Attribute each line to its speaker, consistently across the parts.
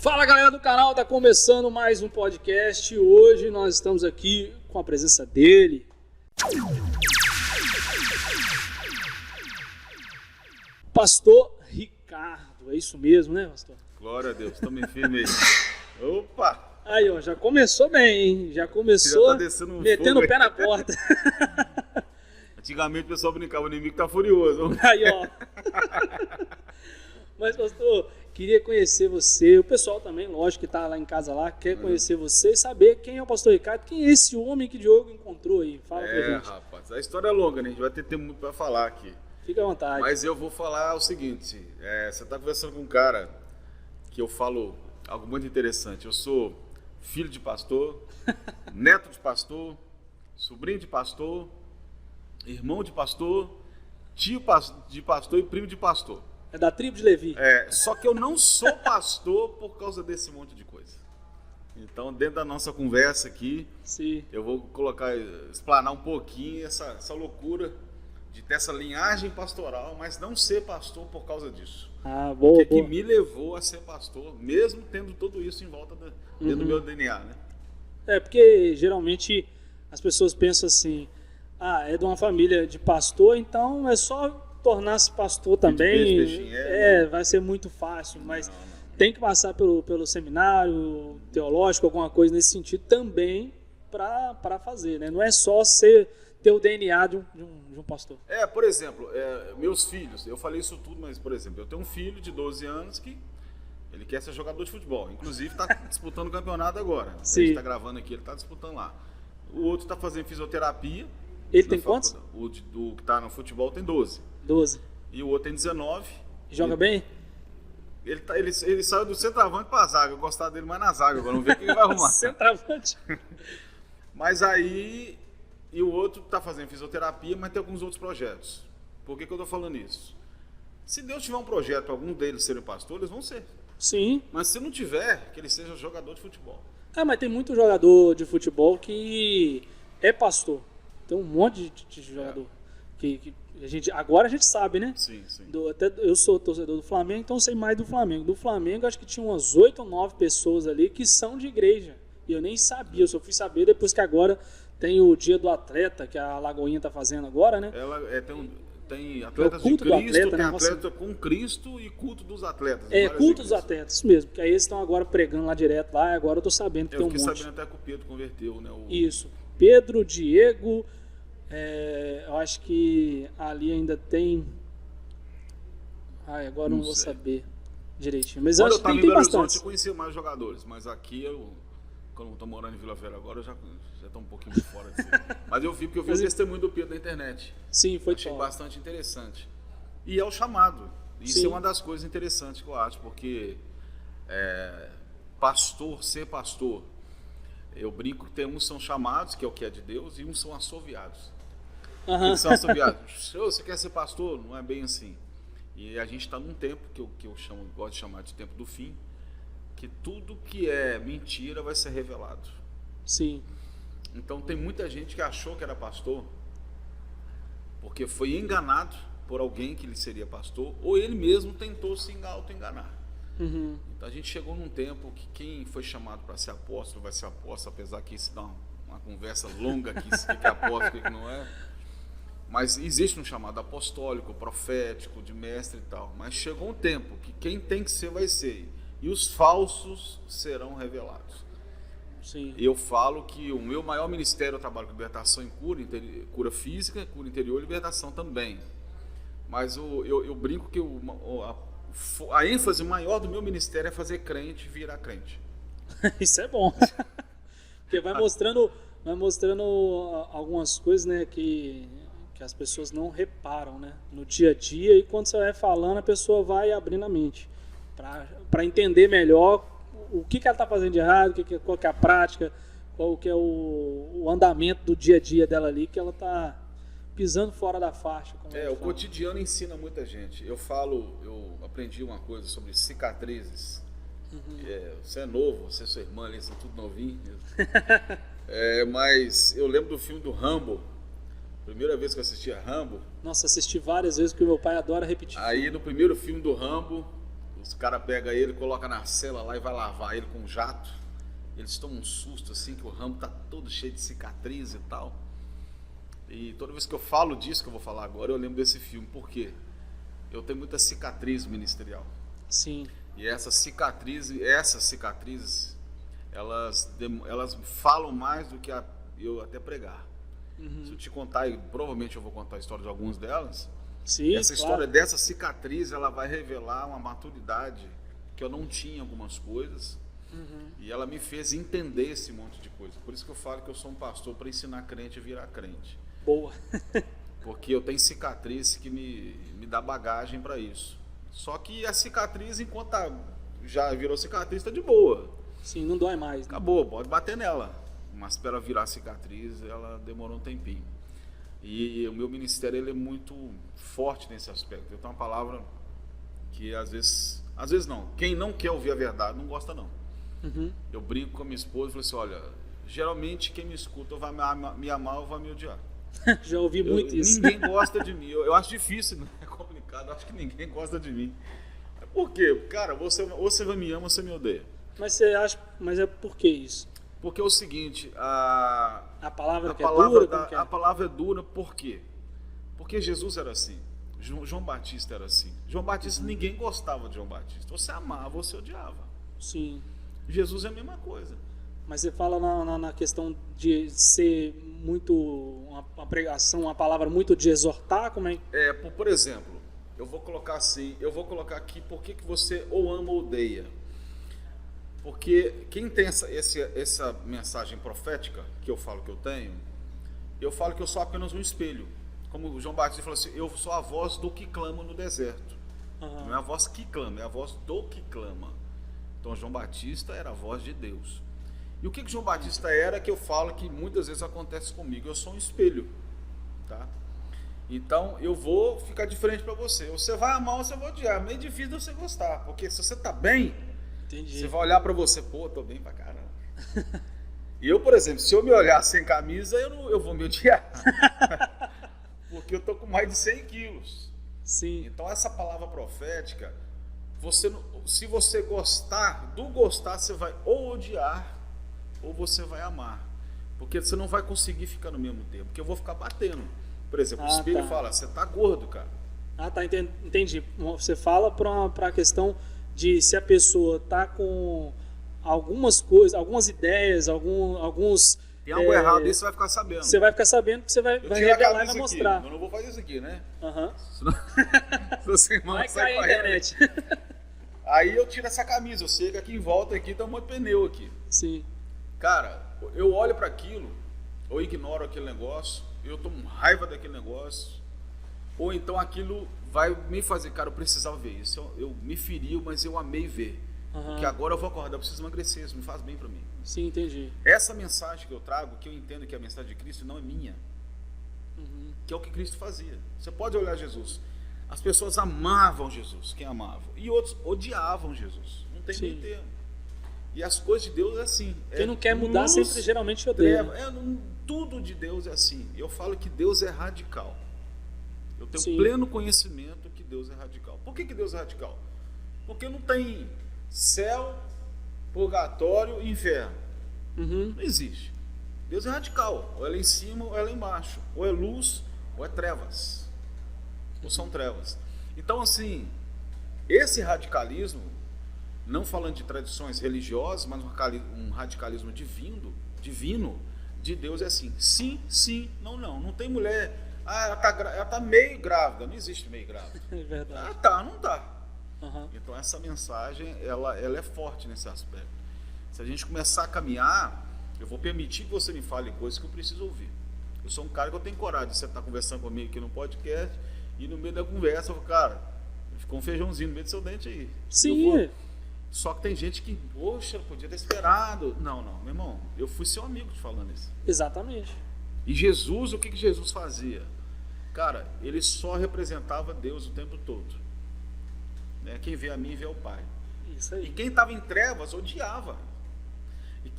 Speaker 1: Fala galera do canal, tá começando mais um podcast. Hoje nós estamos aqui com a presença dele, Pastor Ricardo. É isso mesmo, né, pastor?
Speaker 2: Glória a Deus, estamos firme aí. Opa!
Speaker 1: Aí, ó, já começou bem, hein? Já começou metendo o pé na porta.
Speaker 2: Antigamente o pessoal brincava, o inimigo tá furioso.
Speaker 1: Aí, ó. Mas, pastor, queria conhecer você, o pessoal também, lógico que tá lá em casa lá, quer conhecer você e saber quem é o pastor Ricardo, quem é esse homem que Diogo encontrou aí. Fala pra gente.
Speaker 2: Rapaz, a história é longa, né? A gente vai ter muito pra falar aqui.
Speaker 1: Fica à vontade.
Speaker 2: Mas eu vou falar o seguinte, você tá conversando com um cara que eu falo algo muito interessante. Eu sou filho de pastor, neto de pastor, sobrinho de pastor, irmão de pastor, tio de pastor e primo de pastor.
Speaker 1: É da tribo de Levi.
Speaker 2: Só que eu não sou pastor por causa desse monte de coisa. Então, dentro da nossa conversa aqui,
Speaker 1: Sim.
Speaker 2: eu vou explanar um pouquinho essa loucura de ter essa linhagem pastoral, mas não ser pastor por causa disso.
Speaker 1: Ah, boa,
Speaker 2: que me levou a ser pastor, mesmo tendo tudo isso em volta dentro do meu DNA, né?
Speaker 1: Porque geralmente as pessoas pensam assim, é de uma família de pastor, então é só tornar-se pastor também, vai ser muito fácil, mas tem que passar pelo seminário teológico, alguma coisa nesse sentido também para fazer, né? Não é só ter o DNA de um pastor.
Speaker 2: Por exemplo, meus filhos, eu falei isso tudo, mas, por exemplo, eu tenho um filho de 12 anos que ele quer ser jogador de futebol, inclusive está disputando o campeonato agora.
Speaker 1: Sim.
Speaker 2: A gente está gravando aqui, ele está disputando lá. O outro está fazendo fisioterapia.
Speaker 1: Ele tem quantos?
Speaker 2: O que está no futebol tem 12.
Speaker 1: 12.
Speaker 2: E o outro tem 19.
Speaker 1: Joga bem?
Speaker 2: Ele saiu do centroavante para a zaga. Eu gostava dele mais na zaga, agora vamos ver o que ele vai arrumar.
Speaker 1: Centroavante.
Speaker 2: Mas aí... E o outro está fazendo fisioterapia, mas tem alguns outros projetos. Por que eu estou falando isso? Se Deus tiver um projeto para algum deles serem pastores, eles vão ser.
Speaker 1: Sim.
Speaker 2: Mas se não tiver, que ele seja jogador de futebol.
Speaker 1: Mas tem muito jogador de futebol que é pastor. Tem um monte de jogador. Que agora a gente sabe, né?
Speaker 2: Sim, sim.
Speaker 1: Até eu sou torcedor do Flamengo, então sei mais do Flamengo. Do Flamengo, acho que tinha umas 8 ou 9 pessoas ali que são de igreja. E eu nem sabia, eu só fui saber depois que agora tem o Dia do Atleta, que a Lagoinha tá fazendo agora, né?
Speaker 2: Ela tem atletas de Cristo, tem atleta com Cristo e culto dos atletas.
Speaker 1: Culto dos atletas, isso mesmo. Porque aí eles estão agora pregando lá direto lá, e agora eu tô sabendo que tem um monte.
Speaker 2: Eu fiquei sabendo até que o Pedro converteu, né?
Speaker 1: Isso. Pedro, Diego, eu acho que ali ainda tem... agora não vou saber direitinho. Mas
Speaker 2: quando
Speaker 1: acho que tem bastante.
Speaker 2: Eu conhecia mais jogadores, mas aqui quando eu estou morando em Vila Velha agora, eu já estou um pouquinho por fora disso. Mas eu vi o testemunho do Pedro na internet.
Speaker 1: Ser
Speaker 2: Achei bastante interessante. E é o chamado. Isso é uma das coisas interessantes que eu acho, porque ser pastor, eu brinco que tem uns são chamados, que é o que é de Deus, e uns são assoviados. Eles são assoviados. Você quer ser pastor? Não é bem assim. E a gente está num tempo que eu gosto de chamar de tempo do fim, que tudo que é mentira vai ser revelado.
Speaker 1: Sim.
Speaker 2: Então tem muita gente que achou que era pastor porque foi enganado por alguém que ele seria pastor, ou ele mesmo tentou se auto-enganar.
Speaker 1: Uhum.
Speaker 2: Então a gente chegou num tempo que quem foi chamado para ser apóstolo vai ser apóstolo, apesar que isso dá uma conversa longa aqui, o que é apóstolo, o que não é. Mas existe um chamado apostólico, profético, de mestre e tal. Mas chegou um tempo que quem tem que ser vai ser. E os falsos serão revelados.
Speaker 1: Sim.
Speaker 2: Eu falo que o meu maior ministério eu trabalho com libertação em cura física, cura interior e libertação também. Mas eu brinco que a ênfase maior do meu ministério é fazer crente virar crente.
Speaker 1: Isso é bom. Porque vai mostrando algumas coisas, né, que as pessoas não reparam, né, no dia a dia, e quando você vai falando, a pessoa vai abrindo a mente para entender melhor o que ela está fazendo de errado, qual que é a prática, qual que é o andamento do dia a dia dela ali, que ela está pisando fora da faixa.
Speaker 2: O cotidiano ensina muita gente. Eu aprendi uma coisa sobre cicatrizes. Uhum. Você é novo, você e sua irmã ali são tudo novinhos. Mas eu lembro do filme do Rambo. Primeira vez que eu assisti a Rambo.
Speaker 1: Nossa, assisti várias vezes porque o meu pai adora repetir.
Speaker 2: Aí no primeiro filme do Rambo, Os caras pegam ele, coloca na cela lá e vai lavar ele com um jato. Eles tomam um susto assim, que o ramo tá todo cheio de cicatriz e tal. E toda vez que eu falo disso que eu vou falar agora, eu lembro desse filme. Por quê? Eu tenho muita cicatriz ministerial.
Speaker 1: Sim.
Speaker 2: E essas cicatrizes, elas falam mais do que eu até pregar. Se eu te contar, e provavelmente eu vou contar a história de algumas delas.
Speaker 1: Sim,
Speaker 2: essa história dessa cicatriz, ela vai revelar uma maturidade que eu não tinha em algumas coisas. E ela me fez entender esse monte de coisa. Por isso que eu falo que eu sou um pastor para ensinar crente a virar crente.
Speaker 1: Boa.
Speaker 2: Porque eu tenho cicatriz que me dá bagagem para isso. Só que a cicatriz, enquanto já virou cicatriz, está de boa.
Speaker 1: Sim, não dói mais. Né?
Speaker 2: Acabou, pode bater nela. Mas para ela virar cicatriz, ela demorou um tempinho. E o meu ministério ele é muito forte nesse aspecto. Eu tenho uma palavra que às vezes não. Quem não quer ouvir a verdade não gosta não. Eu brinco com a minha esposa e falo assim, olha, geralmente quem me escuta ou vai me amar ou vai me odiar.
Speaker 1: Já ouvi muito isso.
Speaker 2: Ninguém gosta de mim. Eu acho difícil, né? É complicado. Eu acho que ninguém gosta de mim. Por quê? Cara, ou você me ama ou você me odeia.
Speaker 1: Mas você acha, mas é por que isso?
Speaker 2: Porque é o seguinte, a
Speaker 1: palavra
Speaker 2: dura? A palavra é dura por quê? Porque Jesus era assim. João Batista era assim. João Batista, ninguém gostava de João Batista. Você amava ou você odiava.
Speaker 1: Sim.
Speaker 2: Jesus é a mesma coisa.
Speaker 1: Mas você fala na questão de ser muito uma pregação, uma palavra muito de exortar, como é?
Speaker 2: Por exemplo, eu vou colocar aqui por que você ou ama ou odeia. Porque quem tem essa mensagem profética que eu falo que eu falo que eu sou apenas um espelho. Como o João Batista falou assim, eu sou a voz do que clama no deserto. Não é a voz que clama, é a voz do que clama. Então João Batista era a voz de Deus. E o que João Batista era, que eu falo que muitas vezes acontece comigo, eu sou um espelho, tá? Então eu vou ficar de frente para você. Você vai amar ou você vai odiar. É meio difícil de você gostar, porque se você tá bem,
Speaker 1: entendi,
Speaker 2: você vai olhar para você, pô, tô bem pra caramba. E eu, por exemplo, se eu me olhar sem camisa, eu vou me odiar. Porque eu tô com mais de 100 quilos.
Speaker 1: Sim.
Speaker 2: Então essa palavra profética, se você gostar, você vai ou odiar ou você vai amar. Porque você não vai conseguir ficar no mesmo tempo, porque eu vou ficar batendo. Por exemplo, o espelho fala, você tá gordo, cara.
Speaker 1: Tá, entendi. Você fala para a questão de se a pessoa tá com algumas coisas, algumas ideias, alguns...
Speaker 2: Tem algo errado, isso você vai ficar sabendo.
Speaker 1: Você vai ficar sabendo que você vai revelar e vai mostrar.
Speaker 2: Eu não vou fazer isso aqui, né?
Speaker 1: Senão
Speaker 2: você
Speaker 1: vai cair a internet.
Speaker 2: Aí eu tiro essa camisa, eu sei que aqui em volta aqui tá um monte de pneu aqui.
Speaker 1: Sim.
Speaker 2: Cara, eu olho para aquilo, ou ignoro aquele negócio, eu tomo raiva daquele negócio, ou então aquilo vai me fazer, cara, eu precisava ver isso. Eu me feriu, mas eu amei ver. Porque agora eu vou acordar, eu preciso emagrecer, isso me faz bem para mim.
Speaker 1: Sim, entendi.
Speaker 2: Essa mensagem que eu trago, que eu entendo que é a mensagem de Cristo, não é minha. Que é o que Cristo fazia. Você pode olhar Jesus. As pessoas amavam Jesus, quem amava. E outros odiavam Jesus. Não tem meio termo. E as coisas de Deus é assim.
Speaker 1: Quem não quer mudar sempre geralmente odeia.
Speaker 2: Tudo de Deus é assim. Eu falo que Deus é radical. Eu tenho pleno conhecimento que Deus é radical. Por que Deus é radical? Porque não tem céu, purgatório e inferno. Não existe. Deus é radical. Ou ela é em cima ou ela é embaixo. Ou é luz ou é trevas. Ou são trevas. Então, assim, esse radicalismo, não falando de tradições religiosas, mas um radicalismo divino de Deus é assim. Sim, sim, não, não. Não tem mulher... ela tá meio grávida. Não existe meio grávida.
Speaker 1: É verdade.
Speaker 2: Não tá. Então essa mensagem, ela é forte nesse aspecto. Se a gente começar a caminhar, eu vou permitir que você me fale coisas que eu preciso ouvir. Eu sou um cara que eu tenho coragem de você estar conversando comigo aqui no podcast e no meio da conversa eu falo, cara, ficou um feijãozinho no meio do seu dente aí.
Speaker 1: Sim.
Speaker 2: Só que tem gente que, poxa, podia ter esperado. Não, meu irmão, eu fui seu amigo te falando isso.
Speaker 1: Exatamente.
Speaker 2: E Jesus, o que Jesus fazia? Cara, ele só representava Deus o tempo todo. Quem vê a mim vê o Pai.
Speaker 1: Isso aí.
Speaker 2: E quem estava em trevas odiava.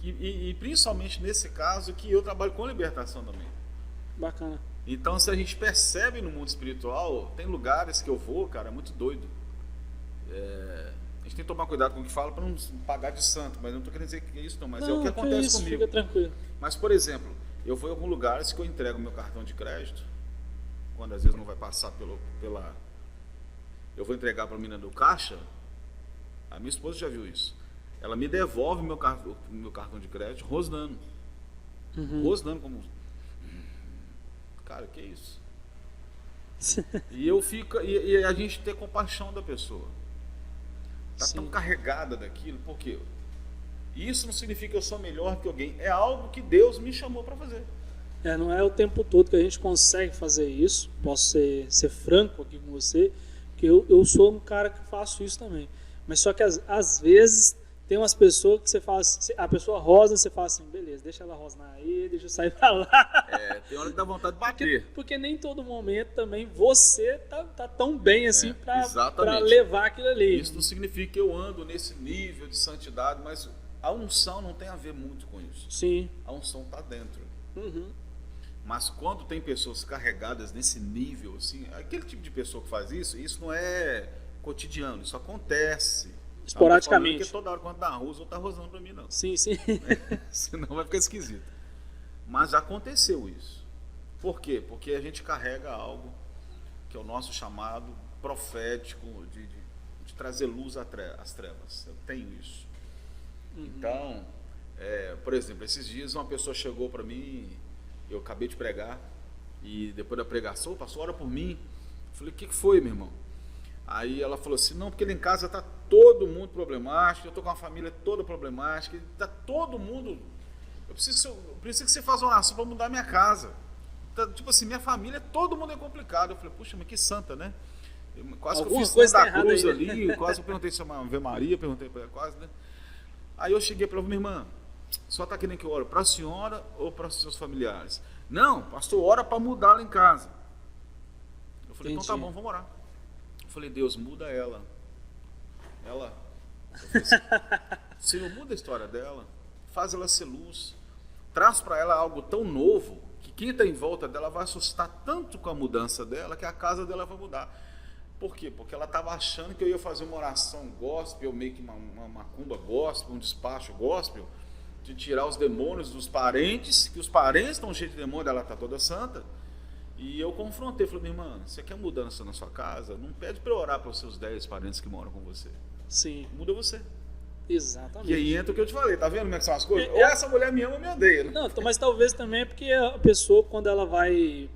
Speaker 2: E principalmente nesse caso que eu trabalho com libertação também.
Speaker 1: Bacana.
Speaker 2: Então, se a gente percebe no mundo espiritual, tem lugares que eu vou, cara, é muito doido. gente tem que tomar cuidado com o que fala para não pagar de santo, mas eu não estou querendo dizer que é isso não, mas
Speaker 1: não,
Speaker 2: é o que acontece
Speaker 1: isso,
Speaker 2: comigo.
Speaker 1: Fica tranquilo.
Speaker 2: Mas, por exemplo, eu vou em algum lugar que eu entrego meu cartão de crédito, quando às vezes não vai passar pela... Eu vou entregar para a menina do caixa, a minha esposa já viu isso. Ela me devolve meu cartão de crédito rosnando. Rosnando como... Cara, que isso? E eu fico... E a gente ter compaixão da pessoa. Está tão carregada daquilo, por quê? Isso não significa que eu sou melhor que alguém. É algo que Deus me chamou para fazer.
Speaker 1: Não é o tempo todo que a gente consegue fazer isso. Posso ser franco aqui com você, que eu sou um cara que faço isso também. Mas só que às vezes tem umas pessoas que você fala assim, a pessoa rosna, você fala assim, beleza, deixa ela rosnar aí, deixa eu sair pra lá.
Speaker 2: Tem hora que dá vontade de bater.
Speaker 1: Porque nem todo momento também você tá tão bem assim para levar aquilo ali.
Speaker 2: Isso não significa que eu ando nesse nível de santidade, mas a unção não tem a ver muito com isso.
Speaker 1: Sim.
Speaker 2: A unção está dentro. Mas quando tem pessoas carregadas nesse nível, assim, aquele tipo de pessoa que faz isso não é cotidiano, isso acontece.
Speaker 1: Esporadicamente.
Speaker 2: Porque toda hora quando dá arroz, ou tá rosando para mim, não.
Speaker 1: Sim.
Speaker 2: Senão vai ficar esquisito. Mas aconteceu isso. Por quê? Porque a gente carrega algo que é o nosso chamado profético de trazer luz às trevas. Eu tenho isso. Então, por exemplo, esses dias uma pessoa chegou para mim, eu acabei de pregar, e depois da pregação, pastor, ora por mim. Eu falei, o que foi, meu irmão? Aí ela falou assim, não, porque lá em casa está todo mundo problemático, eu estou com uma família toda problemática, está todo mundo... Eu preciso que você faça uma oração para mudar a minha casa. Tá, tipo assim, minha família, todo mundo é complicado. Eu falei, puxa, mas que santa, né? Quase que eu fiz coisa da cruz aí, né? Ali, quase eu perguntei se é uma Ave Maria, perguntei para ela, quase, né? Aí eu cheguei para ela, minha irmã, só está querendo que eu ore para a senhora ou para os seus familiares? Não, pastor, ora para mudar lá em casa. Eu falei, então tá bom, vamos orar. Eu falei, Deus, muda ela. Eu falei assim, Senhor, muda a história dela, faz ela ser luz, traz para ela algo tão novo que quem está em volta dela vai assustar tanto com a mudança dela que a casa dela vai mudar. Por quê? Porque ela estava achando que eu ia fazer uma oração gospel, meio que uma macumba gospel, um despacho gospel, de tirar os demônios dos parentes, que os parentes estão cheios de demônio, ela está toda santa. E eu confrontei, falei, minha irmã, você quer mudança na sua casa? Não pede para orar para os seus 10 parentes que moram com você.
Speaker 1: Sim.
Speaker 2: Muda você.
Speaker 1: Exatamente.
Speaker 2: E aí entra o que eu te falei, tá vendo como é que são as coisas? Ou essa mulher me ama ou me odeia, né?
Speaker 1: Não, mas talvez também é porque a pessoa, quando ela vai...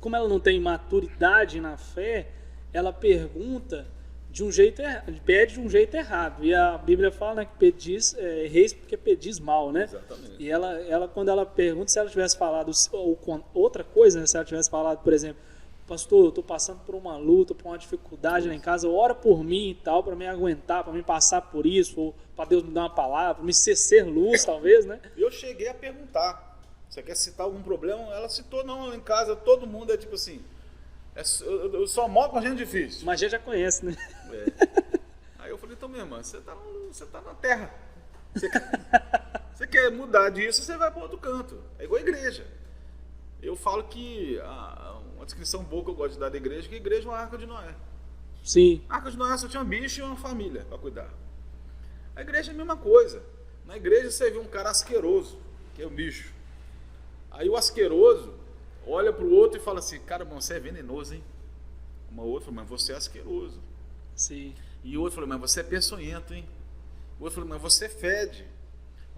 Speaker 1: como ela não tem maturidade na fé, ela pergunta de um jeito errado, pede de um jeito errado. E a Bíblia fala, né, que pedis, reis porque pedis mal, né?
Speaker 2: Exatamente.
Speaker 1: E ela, quando ela pergunta, se ela tivesse falado outra coisa, né? Se ela tivesse falado, por exemplo, pastor, eu estou passando por uma luta, por uma dificuldade lá em casa, ora por mim e tal, para me aguentar, para me passar por isso, ou para Deus me dar uma palavra, para me ser luz, talvez, né?
Speaker 2: Eu cheguei a perguntar, você quer citar algum problema? Ela citou, não, lá em casa todo mundo é tipo assim, eu só moro com gente difícil.
Speaker 1: Mas a gente já conhece, né?
Speaker 2: Aí eu falei, então minha irmã, você tá na terra, você quer mudar disso, você vai para outro canto, é igual a igreja. Eu falo que uma descrição boa que eu gosto de dar da igreja, que a igreja é uma arca de Noé.
Speaker 1: Sim.
Speaker 2: A arca de Noé só tinha um bicho e uma família para cuidar. A igreja é a mesma coisa. Na igreja você vê um cara asqueroso, que é o bicho. Aí o asqueroso olha para o outro e fala assim, cara, irmão, você é venenoso, hein? Uma outra fala, mas você é asqueroso.
Speaker 1: Sim.
Speaker 2: E o outro fala, mas você é peçonhento, hein? O outro fala, mas você fede.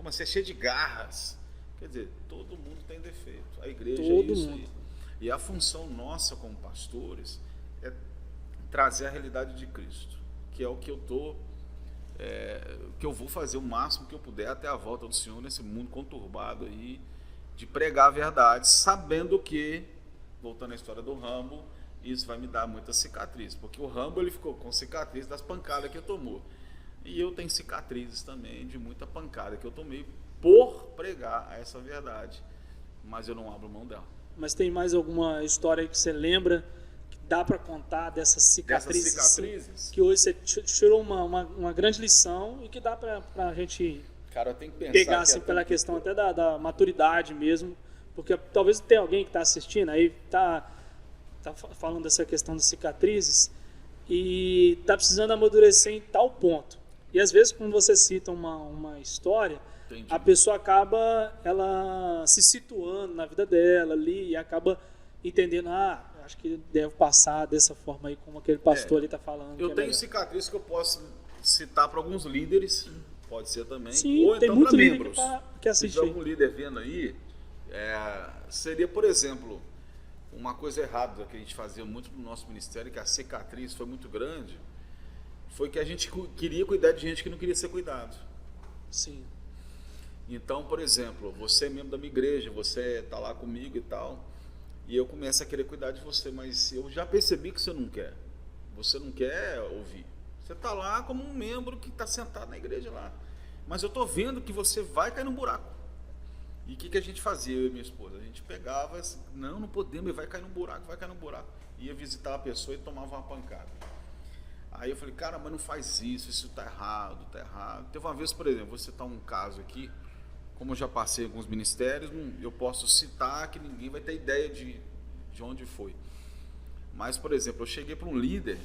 Speaker 2: Mas você é cheio de garras. Quer dizer, todo mundo tem defeito. A igreja é isso aí. E a função nossa como pastores é trazer a realidade de Cristo, que é o que eu vou fazer o máximo que eu puder até a volta do Senhor nesse mundo conturbado aí, de pregar a verdade, sabendo que, voltando à história do Rambo, isso vai me dar muita cicatriz, porque o Rambo ele ficou com cicatriz das pancadas que ele tomou. E eu tenho cicatrizes também de muita pancada que eu tomei por pregar essa verdade, mas eu não abro mão dela.
Speaker 1: Mas tem mais alguma história que você lembra que dá para contar dessas cicatrizes? Que hoje você tirou uma grande lição e que dá para a gente,
Speaker 2: cara, eu tenho que pensar
Speaker 1: pegar assim, pela questão até da maturidade mesmo, porque talvez tenha alguém que está assistindo aí, tá falando dessa questão das cicatrizes e está precisando amadurecer em tal ponto. E às vezes, quando você cita uma história,
Speaker 2: Entendi.
Speaker 1: a pessoa acaba ela se situando na vida dela ali e acaba entendendo, acho que deve passar dessa forma aí, como aquele pastor ali está falando.
Speaker 2: Eu tenho cicatriz que eu posso citar para alguns líderes, pode ser também,
Speaker 1: sim,
Speaker 2: ou
Speaker 1: tem
Speaker 2: então
Speaker 1: muito
Speaker 2: para
Speaker 1: líder
Speaker 2: membros.
Speaker 1: que assiste.
Speaker 2: Se tiver algum líder vendo aí, seria, por exemplo, uma coisa errada que a gente fazia muito no nosso ministério, que a cicatriz foi muito grande, foi que a gente queria cuidar de gente que não queria ser cuidado.
Speaker 1: Sim.
Speaker 2: Então, por exemplo, você é membro da minha igreja, você está lá comigo e tal, e eu começo a querer cuidar de você, mas eu já percebi que você não quer. Você não quer ouvir. Você está lá como um membro que está sentado na igreja lá. Mas eu estou vendo que você vai cair num buraco. E o que a gente fazia, eu e minha esposa? A gente pegava assim, não podemos, vai cair num buraco, vai cair num buraco. Ia visitar a pessoa e tomava uma pancada. Aí eu falei, cara, mas não faz isso está errado, está errado. Teve uma vez, por exemplo, vou citar um caso aqui, como eu já passei alguns ministérios, eu posso citar que ninguém vai ter ideia de onde foi. Mas, por exemplo, eu cheguei para um líder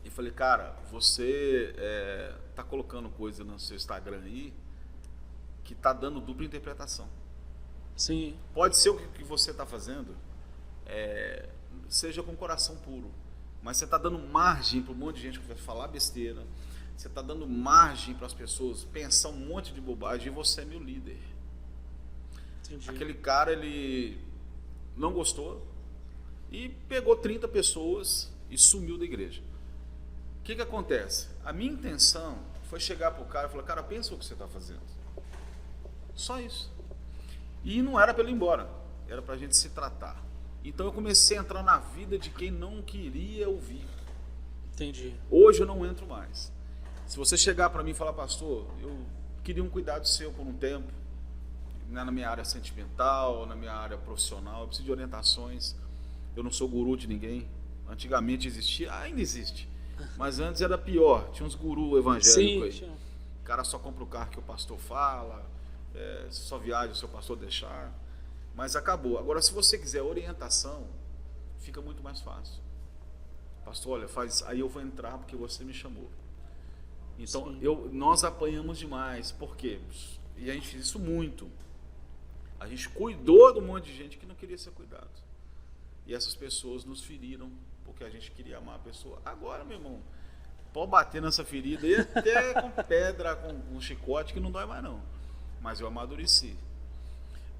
Speaker 2: e falei, cara, você está colocando coisa no seu Instagram aí que está dando dupla interpretação.
Speaker 1: Sim.
Speaker 2: Pode ser o que você está fazendo, seja com coração puro, mas você está dando margem para um monte de gente que vai falar besteira, você está dando margem para as pessoas pensar um monte de bobagem e você é meu líder.
Speaker 1: Entendi.
Speaker 2: Aquele cara, ele não gostou e pegou 30 pessoas e sumiu da igreja. O que acontece? A minha intenção foi chegar para o cara e falar, cara, pensa o que você está fazendo. Só isso. E não era para ele ir embora, era para a gente se tratar. Então eu comecei a entrar na vida de quem não queria ouvir.
Speaker 1: Entendi.
Speaker 2: Hoje eu não entro mais. Se você chegar para mim e falar, pastor, eu queria um cuidado seu por um tempo, na minha área sentimental, na minha área profissional, eu preciso de orientações. Eu não sou guru de ninguém. Antigamente existia, ainda existe, mas antes era pior. Tinha uns gurus evangélicos aí. O cara só compra o carro que o pastor fala, só viaja se o pastor deixar. Mas acabou. Agora, se você quiser orientação, fica muito mais fácil. Pastor, olha, aí eu vou entrar porque você me chamou. Então, nós apanhamos demais. Por quê? E a gente fez isso muito. A gente cuidou de um monte de gente que não queria ser cuidado. E essas pessoas nos feriram porque a gente queria amar a pessoa. Agora, meu irmão, pode bater nessa ferida e até com pedra, com um chicote, que não dói mais não. Mas eu amadureci.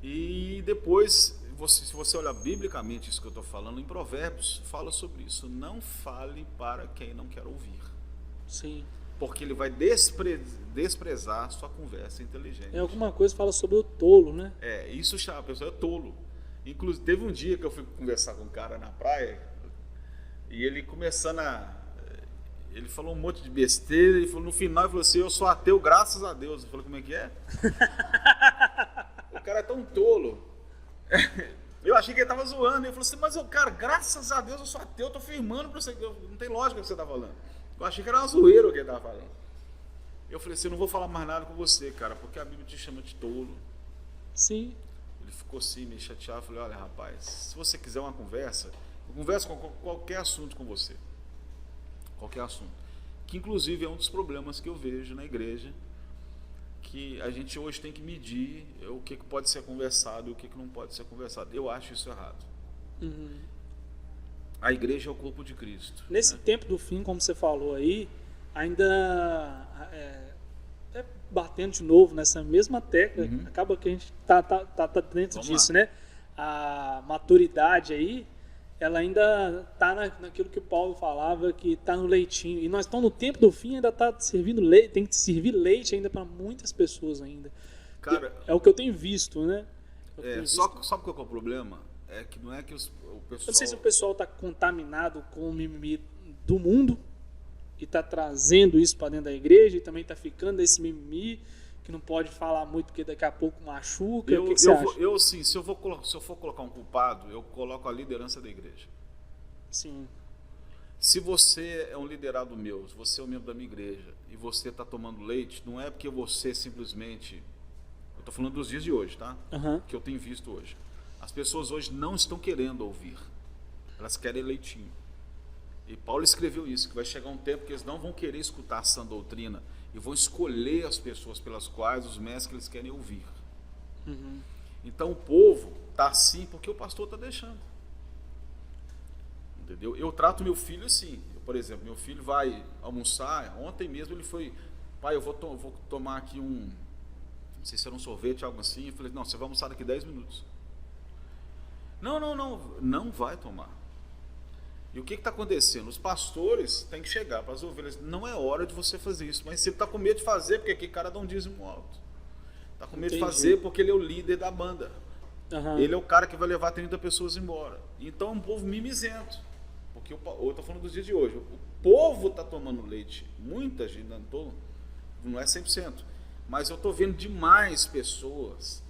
Speaker 2: E depois, se você olhar biblicamente isso que eu estou falando, em Provérbios fala sobre isso. Não fale para quem não quer ouvir.
Speaker 1: Sim.
Speaker 2: Porque ele vai desprezar a sua conversa inteligente.
Speaker 1: Alguma coisa fala sobre o tolo, né?
Speaker 2: Isso chama, a pessoa é tolo. Inclusive, teve um dia que eu fui conversar com um cara na praia, e ele ele falou um monte de besteira, ele falou, no final ele falou assim, eu sou ateu, graças a Deus. Eu falei, como é que é? O cara é tão tolo. Eu achei que ele estava zoando. Ele falou assim, mas cara, graças a Deus eu sou ateu, eu estou firmando para você, não tem lógica o que você está falando. Eu achei que era uma zoeira o que ele estava falando. Eu falei assim, eu não vou falar mais nada com você, cara, porque a Bíblia te chama de tolo.
Speaker 1: Sim.
Speaker 2: Ele ficou assim, meio chateado. Eu falei, olha, rapaz, se você quiser uma conversa, eu converso com qualquer assunto com você. Qualquer assunto. Que inclusive é um dos problemas que eu vejo na igreja, que a gente hoje tem que medir o que pode ser conversado e o que não pode ser conversado. Eu acho isso errado.
Speaker 1: Uhum.
Speaker 2: A igreja é o corpo de Cristo.
Speaker 1: Nesse tempo do fim, como você falou aí, ainda batendo de novo nessa mesma tecla, acaba que a gente tá dentro disso, né? A maturidade aí, ela ainda tá naquilo que o Paulo falava, que tá no leitinho. E nós estamos no tempo do fim, ainda tá servindo leite, tem que servir leite ainda para muitas pessoas ainda.
Speaker 2: Cara,
Speaker 1: é o que eu tenho visto, né?
Speaker 2: Sabe qual é o problema? É que não é que o pessoal...
Speaker 1: Eu não sei se o pessoal está contaminado com o mimimi do mundo e está trazendo isso para dentro da igreja e também está ficando esse mimimi que não pode falar muito porque daqui a pouco machuca. O que você acha?
Speaker 2: Sim, se eu for colocar um culpado, eu coloco a liderança da igreja.
Speaker 1: Sim.
Speaker 2: Se você é um liderado meu, se você é um membro da minha igreja e você está tomando leite, não é porque você simplesmente... Eu estou falando dos dias de hoje, tá? Que eu tenho visto hoje. As pessoas hoje não estão querendo ouvir. Elas querem leitinho. E Paulo escreveu isso, que vai chegar um tempo que eles não vão querer escutar a sã doutrina e vão escolher as pessoas pelas quais os mestres que eles querem ouvir.
Speaker 1: Uhum.
Speaker 2: Então o povo está assim porque o pastor está deixando. Entendeu? Eu trato meu filho assim. Por exemplo, meu filho vai almoçar, ontem mesmo ele foi, pai, eu vou tomar aqui não sei se era um sorvete, algo assim. Eu falei, não, você vai almoçar daqui 10 minutos. Não vai tomar. E o que está acontecendo? Os pastores têm que chegar para as ovelhas. Não é hora de você fazer isso. Mas se ele está com medo de fazer, porque aquele cara dá um dízimo alto. Está com medo de fazer porque ele é o líder da banda.
Speaker 1: Uhum.
Speaker 2: Ele é o cara que vai levar 30 pessoas embora. Então é um povo mimizento. Porque eu estou falando dos dias de hoje. O povo está tomando leite. Muita gente, não é 100%. Mas eu estou vendo demais pessoas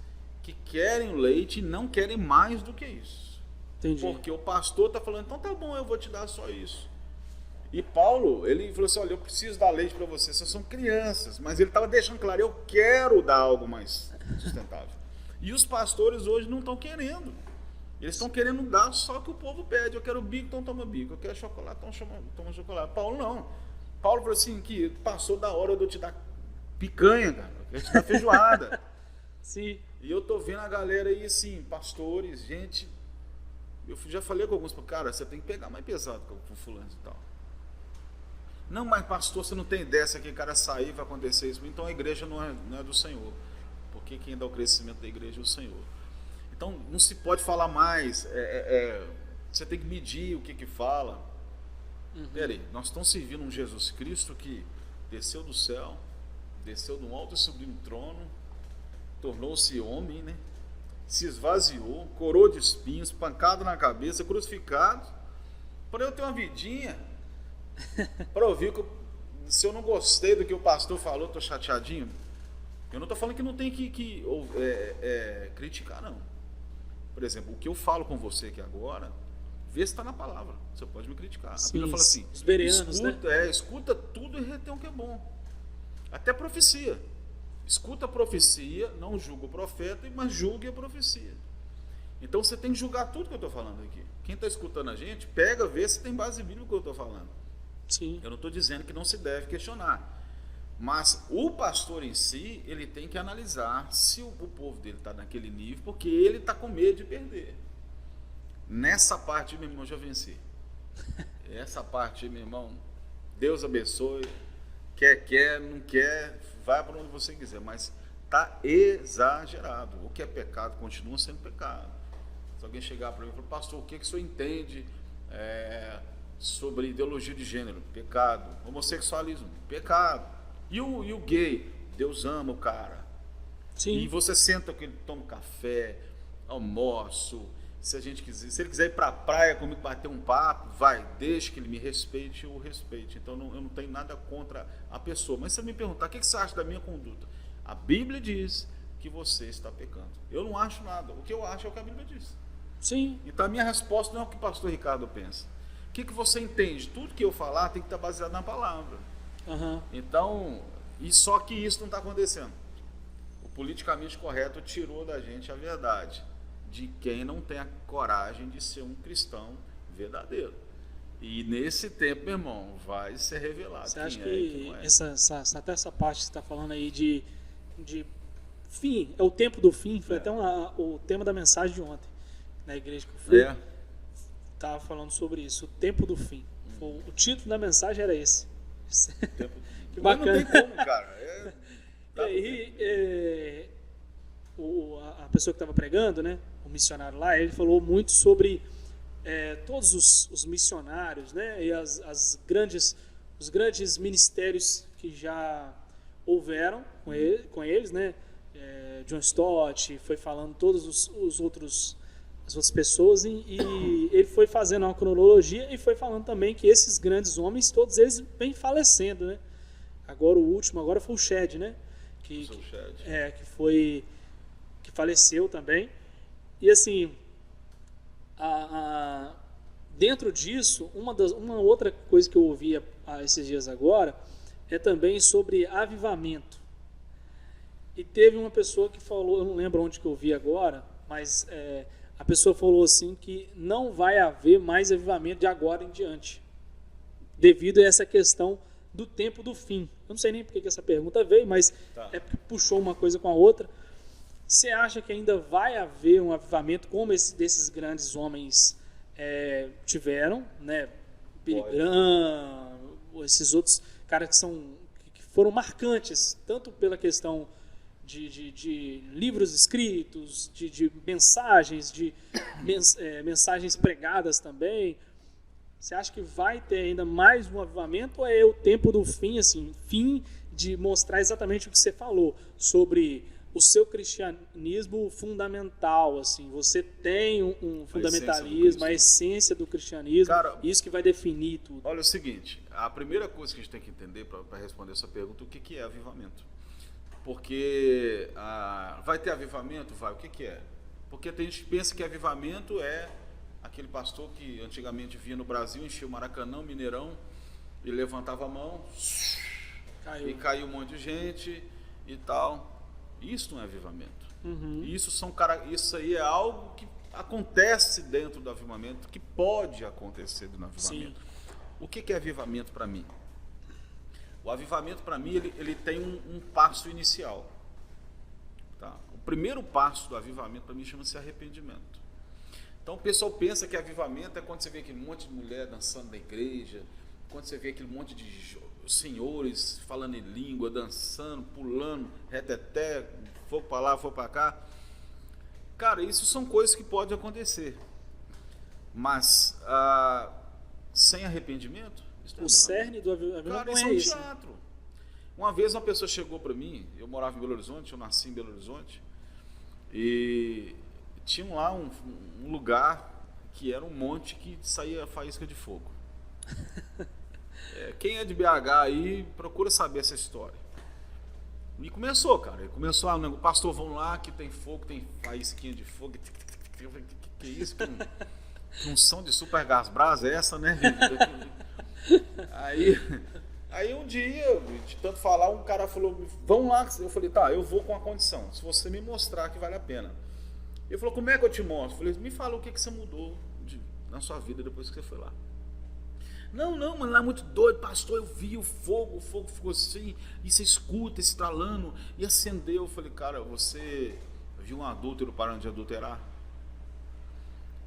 Speaker 2: que querem o leite e não querem mais do que isso.
Speaker 1: Entendi.
Speaker 2: Porque o pastor está falando, então tá bom, eu vou te dar só isso. E Paulo, ele falou assim, olha, eu preciso dar leite para vocês são crianças. Mas ele estava deixando claro, eu quero dar algo mais sustentável. E os pastores hoje não estão querendo. Eles estão querendo dar só o que o povo pede. Eu quero bico, então toma bico. Eu quero chocolate, então toma chocolate. Paulo não. Paulo falou assim, que passou da hora de eu te dar picanha, cara. Eu quero te dar feijoada.
Speaker 1: Sim.
Speaker 2: E eu tô vendo a galera aí, assim, pastores, gente... Eu já falei com alguns, cara, você tem que pegar mais pesado com fulano e tal. Não, mas pastor, você não tem ideia, se aquele cara sair vai acontecer isso. Então a igreja não é do Senhor. Porque quem dá o crescimento da igreja é o Senhor. Então não se pode falar mais, você tem que medir o que fala. Peraí, nós estamos servindo um Jesus Cristo que desceu do céu, desceu de um alto e sublime trono, tornou-se homem, né? Se esvaziou, coroa de espinhos, pancada na cabeça, crucificado, para eu ter uma vidinha, para ouvir que se eu não gostei do que o pastor falou, estou chateadinho. Eu não estou falando que não tem que criticar, não. Por exemplo, o que eu falo com você aqui agora, vê se está na palavra, você pode me criticar.
Speaker 1: Sim,
Speaker 2: a Bíblia fala assim,
Speaker 1: os bereanos,
Speaker 2: escuta tudo e retém o que é bom. Até profecia. Escuta a profecia, não julga o profeta, mas julgue a profecia. Então você tem que julgar tudo que eu estou falando aqui. Quem está escutando a gente, pega, vê se tem base bíblica no que eu estou falando.
Speaker 1: Sim.
Speaker 2: Eu não estou dizendo que não se deve questionar. Mas o pastor em si, ele tem que analisar se o povo dele está naquele nível, porque ele está com medo de perder. Nessa parte, meu irmão, eu já venci. Essa parte, meu irmão, Deus abençoe. Quer, não quer, vai para onde você quiser, mas está exagerado. O que é pecado continua sendo pecado. Se alguém chegar para mim e falar, pastor, o que o senhor entende sobre ideologia de gênero? Pecado. Homossexualismo? Pecado. E o gay? Deus ama o cara.
Speaker 1: Sim.
Speaker 2: E você senta com ele, toma um café, almoço. Se ele quiser ir para a praia comigo, bater um papo, vai, deixa que ele me respeite, eu o respeite. Então eu não tenho nada contra a pessoa. Mas se você me perguntar, o que você acha da minha conduta? A Bíblia diz que você está pecando. Eu não acho nada. O que eu acho é o que a Bíblia diz.
Speaker 1: Sim.
Speaker 2: Então a minha resposta não é o que o pastor Ricardo pensa. O que você entende? Tudo que eu falar tem que estar baseado na palavra.
Speaker 1: Uhum.
Speaker 2: Então, e só que isso não está acontecendo. O politicamente correto tirou da gente a verdade de quem não tem a coragem de ser um cristão verdadeiro. E nesse tempo, meu irmão, vai ser revelado.
Speaker 1: Você acha
Speaker 2: quem
Speaker 1: que
Speaker 2: não é.
Speaker 1: até essa parte que você está falando aí de fim, é o tempo do fim, foi até o tema da mensagem de ontem, na igreja que eu fui, estava falando sobre isso, o tempo do fim. O título da mensagem era esse. Que bacana.
Speaker 2: Mas não tem como, cara.
Speaker 1: E aí, a pessoa que estava pregando, né, o missionário lá, ele falou muito sobre todos os missionários, né, e os grandes ministérios que já houveram com eles, né, John Stott foi falando todos as outras pessoas e ele foi fazendo uma cronologia e foi falando também que esses grandes homens, todos eles vêm falecendo, né. Agora o último foi o Shed, né, que faleceu também. E assim, dentro disso, uma outra coisa que eu ouvi esses dias agora é também sobre avivamento. E teve uma pessoa que falou, eu não lembro onde que eu vi agora, mas a pessoa falou assim que não vai haver mais avivamento de agora em diante. devido a essa questão do tempo do fim. Eu não sei nem por que essa pergunta veio, mas é porque puxou uma coisa com a outra. Você acha que ainda vai haver um avivamento como desses grandes homens tiveram, né? Billy Graham, esses outros caras que foram marcantes, tanto pela questão de livros escritos, de mensagens, mensagens pregadas também. Você acha que vai ter ainda mais um avivamento ou é o tempo do fim, assim, fim de mostrar exatamente o que você falou sobre o seu cristianismo fundamental, assim, você tem um fundamentalismo, a essência do cristianismo, cara, isso que vai definir tudo.
Speaker 2: Olha, é o seguinte, a primeira coisa que a gente tem que entender para responder essa pergunta, o que é avivamento? Porque vai ter avivamento? Vai, o que é? Porque tem gente que pensa que avivamento é aquele pastor que antigamente vinha no Brasil, enchia o Maracanã, o Mineirão, e levantava a mão, e caiu um monte de gente e tal. Isso não é avivamento.
Speaker 1: Uhum.
Speaker 2: Isso aí é algo que acontece dentro do avivamento, que pode acontecer dentro do avivamento. Sim. O que é avivamento para mim? O avivamento para mim ele tem um passo inicial. Tá? O primeiro passo do avivamento para mim chama-se arrependimento. Então o pessoal pensa que avivamento é quando você vê aquele monte de mulher dançando na igreja, quando você vê aquele monte de senhores falando em língua, dançando, pulando, reteté, fogo para lá, fogo para cá. Cara, isso são coisas que podem acontecer. Mas sem arrependimento,
Speaker 1: o cerne do avivamento não é isso.
Speaker 2: Teatro. Uma vez uma pessoa chegou para mim, eu morava em Belo Horizonte, eu nasci em Belo Horizonte, e tinha lá um lugar que era um monte que saía faísca de fogo. Quem é de BH aí, procura saber essa história. E começou, cara. Começou, pastor, vão lá que tem fogo, tem faísquinha de fogo. Que isso? Que unção de super gás brasa é essa, né? Aí um dia, de tanto falar, um cara falou, vamos lá. Eu falei, tá, eu vou com a condição, se você me mostrar que vale a pena. Ele falou, como é que eu te mostro? Eu falei, me fala o que você mudou na sua vida depois que você foi lá. Não, mas lá é muito doido, pastor, eu vi o fogo ficou assim, e você escuta estralando, e acendeu. Eu falei, cara, você viu um adúltero parando de adulterar?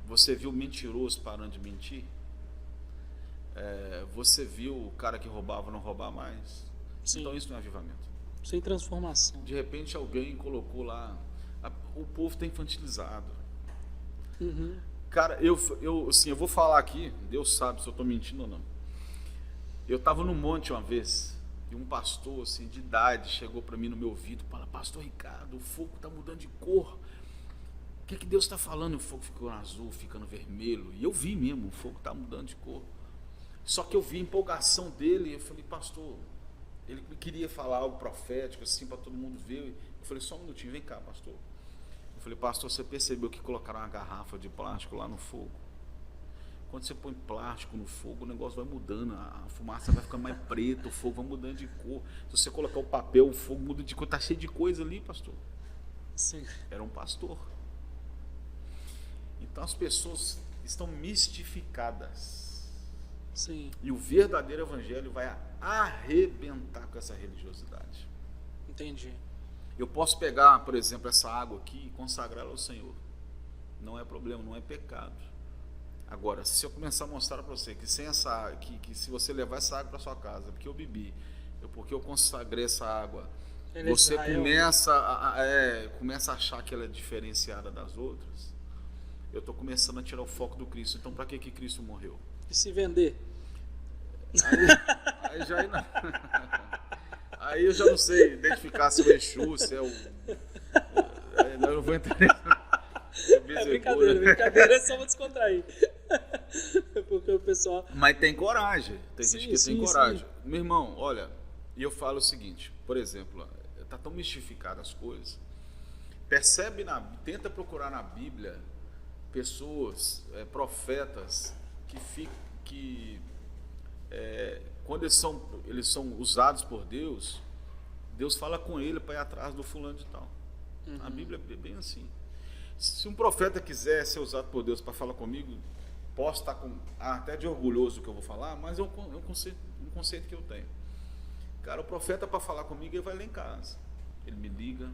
Speaker 2: Você viu um mentiroso parando de mentir? Você viu o cara que roubava não roubar mais? Sim. Então isso não é avivamento.
Speaker 1: Sem transformação.
Speaker 2: De repente alguém colocou lá, o povo está infantilizado.
Speaker 1: Uhum.
Speaker 2: Cara, eu vou falar aqui, Deus sabe se eu estou mentindo ou não. Eu estava no monte uma vez, e um pastor assim, de idade chegou para mim no meu ouvido e falou, pastor Ricardo, o fogo está mudando de cor. O que Deus está falando? O fogo ficou azul, ficando vermelho. E eu vi mesmo, o fogo está mudando de cor. Só que eu vi a empolgação dele, e eu falei, pastor, ele queria falar algo profético assim para todo mundo ver. Eu falei, só um minutinho, vem cá, pastor. Eu falei, pastor, você percebeu que colocaram uma garrafa de plástico lá no fogo? Quando você põe plástico no fogo, o negócio vai mudando, a fumaça vai ficando mais preta, o fogo vai mudando de cor. Se você colocar o papel, o fogo muda de cor. Está cheio de coisa ali, pastor.
Speaker 1: Sim.
Speaker 2: Era um pastor. Então as pessoas estão mistificadas.
Speaker 1: Sim.
Speaker 2: E o verdadeiro evangelho vai arrebentar com essa religiosidade.
Speaker 1: Entendi.
Speaker 2: Eu posso pegar, por exemplo, essa água aqui e consagrá-la ao Senhor. Não é problema, não é pecado. Agora, se eu começar a mostrar para você que sem essa, que se você levar essa água para sua casa, porque eu bebi, porque eu consagrei essa água, você começa a achar que ela é diferenciada das outras, eu estou começando a tirar o foco do Cristo. Então, para que Cristo morreu?
Speaker 1: E se vender?
Speaker 2: Aí já não. Aí eu já não sei identificar se é o Exu, se é o... Eu não vou entrar nisso.
Speaker 1: Brincadeira, é só pra descontrair. Porque o pessoal...
Speaker 2: Mas tem coragem, tem gente que tem coragem. Sim. Meu irmão, olha, e eu falo o seguinte, por exemplo, tá tão mistificado as coisas, tenta procurar na Bíblia pessoas, profetas, quando eles são usados por Deus, Deus fala com ele para ir atrás do fulano de tal. A Bíblia é bem assim. Se um profeta quiser ser usado por Deus para falar comigo, posso estar com até de orgulhoso do que eu vou falar, mas é um conceito que eu tenho. Cara, o profeta, para falar comigo, ele vai lá em casa. Ele me liga,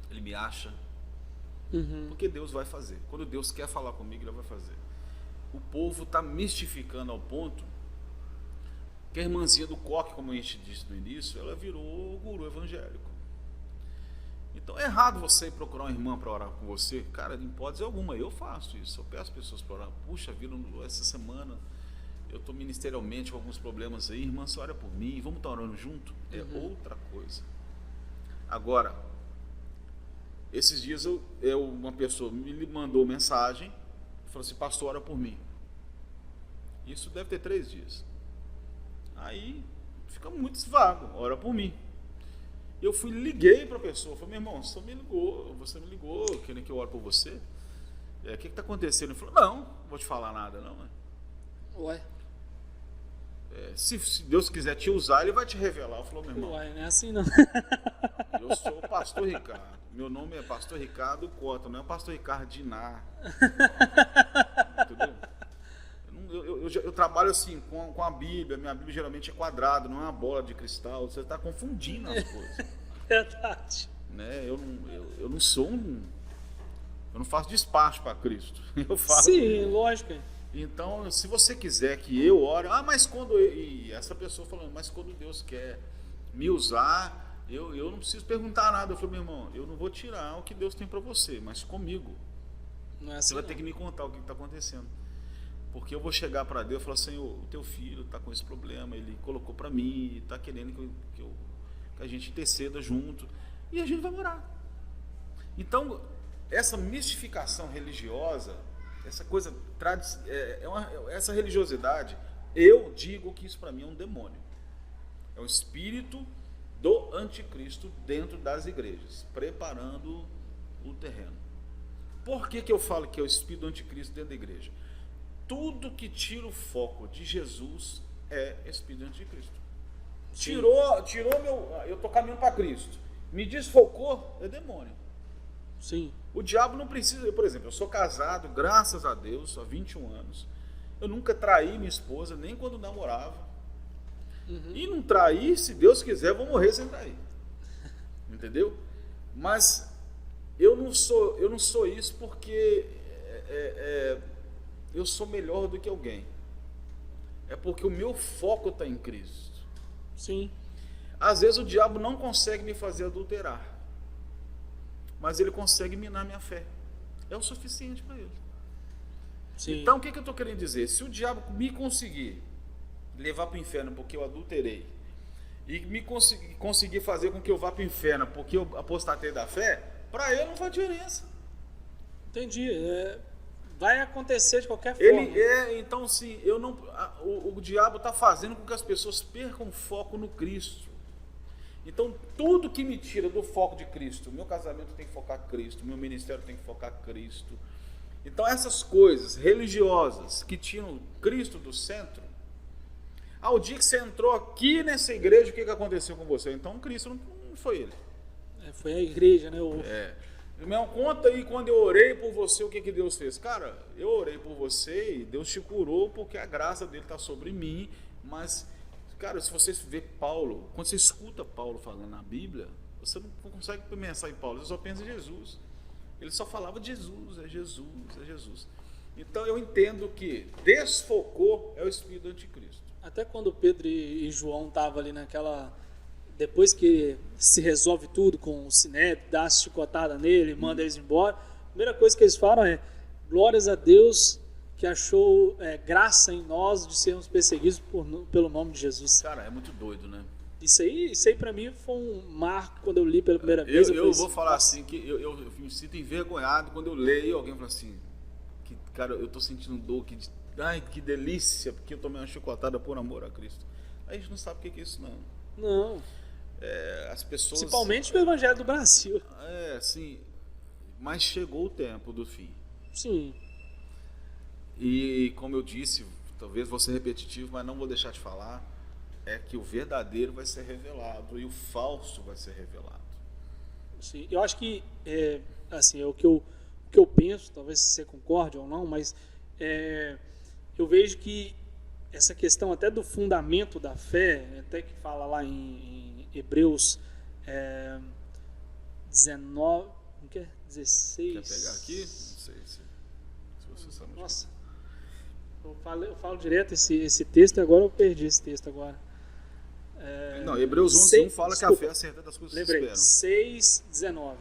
Speaker 2: ele me acha, porque Deus vai fazer. Quando Deus quer falar comigo, ele vai fazer. O povo está mistificando ao ponto que a irmãzinha do coque, como a gente disse no início, ela virou guru evangélico. Então é errado você ir procurar uma irmã para orar com você. Cara, em hipótese alguma, eu faço isso. Eu peço pessoas para orar. Puxa vida, essa semana eu estou ministerialmente com alguns problemas aí. Irmã, você ora por mim, vamos estar orando junto? É outra coisa. Agora, esses dias uma pessoa me mandou mensagem, falou assim, pastor, ora por mim. Isso deve ter 3 dias. Aí fica muito vago, ora por mim. Eu liguei para a pessoa, falei, meu irmão, você me ligou, querendo que eu ore por você? O que está acontecendo? Ele falou, não vou te falar nada, não.
Speaker 1: Ué?
Speaker 2: Se Deus quiser te usar, ele vai te revelar. Eu falei, meu irmão,
Speaker 1: ué, não é assim não.
Speaker 2: Eu sou o pastor Ricardo. Meu nome é pastor Ricardo Cota, não é pastor Ricardo Dinar. Entendeu? Eu trabalho assim com a Bíblia. Minha Bíblia geralmente é quadrada, não é uma bola de cristal. Você está confundindo as coisas.
Speaker 1: Verdade.
Speaker 2: Né? Eu não sou eu não faço despacho para Cristo. Eu faço.
Speaker 1: Sim, lógico.
Speaker 2: Então, se você quiser que eu ore, mas quando e essa pessoa falando, mas quando Deus quer me usar, eu não preciso perguntar nada. Eu falei, meu irmão, eu não vou tirar o que Deus tem para você, mas comigo.
Speaker 1: Não é assim,
Speaker 2: você vai ter que me contar o que está acontecendo. Porque eu vou chegar para Deus e falar, Senhor, o teu filho está com esse problema, ele colocou para mim, está querendo que a gente interceda junto, e a gente vai orar. Então, essa mistificação religiosa, essa coisa, essa religiosidade, eu digo que isso para mim é um demônio. É um espírito do anticristo dentro das igrejas, preparando o terreno. Por que eu falo que é o espírito do anticristo dentro da igreja? Tudo que tira o foco de Jesus é espírito do anticristo. Tirou eu estou caminhando para Cristo, me desfocou, é demônio.
Speaker 1: Sim.
Speaker 2: O diabo não precisa, por exemplo, eu sou casado, graças a Deus, há 21 anos. Eu nunca traí minha esposa, nem quando namorava. E não traí, se Deus quiser, eu vou morrer sem trair. Entendeu? Mas eu não sou isso porque eu sou melhor do que alguém. É porque o meu foco está em Cristo.
Speaker 1: Sim.
Speaker 2: Às vezes o diabo não consegue me fazer adulterar, mas ele consegue minar minha fé. É o suficiente para ele.
Speaker 1: Sim.
Speaker 2: Então, o que eu estou querendo dizer? Se o diabo me conseguir levar para o inferno porque eu adulterei, e me conseguir fazer com que eu vá para o inferno porque eu apostatei da fé, para ele não faz diferença.
Speaker 1: Entendi. Vai acontecer de qualquer forma.
Speaker 2: Então, sim, o diabo está fazendo com que as pessoas percam foco no Cristo. Então, tudo que me tira do foco de Cristo, meu casamento tem que focar Cristo, meu ministério tem que focar Cristo. Então, essas coisas religiosas que tiram Cristo do centro, ao dia que você entrou aqui nessa igreja, o que aconteceu com você? Então, Cristo não foi ele.
Speaker 1: Foi a igreja, né?
Speaker 2: Irmão, conta aí quando eu orei por você, o que Deus fez. Cara, eu orei por você e Deus te curou porque a graça dele está sobre mim, mas... Cara, se você vê Paulo, quando você escuta Paulo falando na Bíblia, você não consegue pensar em Paulo, você só pensa em Jesus. Ele só falava de Jesus, é Jesus, é Jesus. Então eu entendo que desfocou é o espírito do anticristo.
Speaker 1: Até quando Pedro e João estavam ali naquela... Depois que se resolve tudo com o Sinédrio, dá a chicotada nele, manda eles embora, a primeira coisa que eles falam é: glórias a Deus que achou graça em nós de sermos perseguidos pelo nome de Jesus.
Speaker 2: Cara, é muito doido, né?
Speaker 1: Isso aí para mim foi um marco quando eu li pela primeira vez.
Speaker 2: Eu vou falar assim, que eu me sinto envergonhado quando eu leio e alguém fala assim, que, cara, eu tô sentindo dor, que delícia, porque eu tomei uma chicotada por amor a Cristo. A gente não sabe o que é isso, não.
Speaker 1: Não.
Speaker 2: As pessoas...
Speaker 1: Principalmente no Evangelho do Brasil.
Speaker 2: Sim. Mas chegou o tempo do fim.
Speaker 1: Sim.
Speaker 2: E como eu disse, talvez vou ser repetitivo, mas não vou deixar de falar, é que o verdadeiro vai ser revelado e o falso vai ser revelado.
Speaker 1: Sim, eu acho que assim, é o que eu penso, talvez você concorde ou não, mas eu vejo que essa questão até do fundamento da fé, até que fala lá em Hebreus 19, não quer? 16.
Speaker 2: Quer pegar aqui? Não sei se você sabe.
Speaker 1: Nossa, eu falo direto esse texto e agora eu perdi esse texto agora.
Speaker 2: Não, Hebreus 11:1 fala que a fé é a certeza das coisas que se esperam.
Speaker 1: 6:19.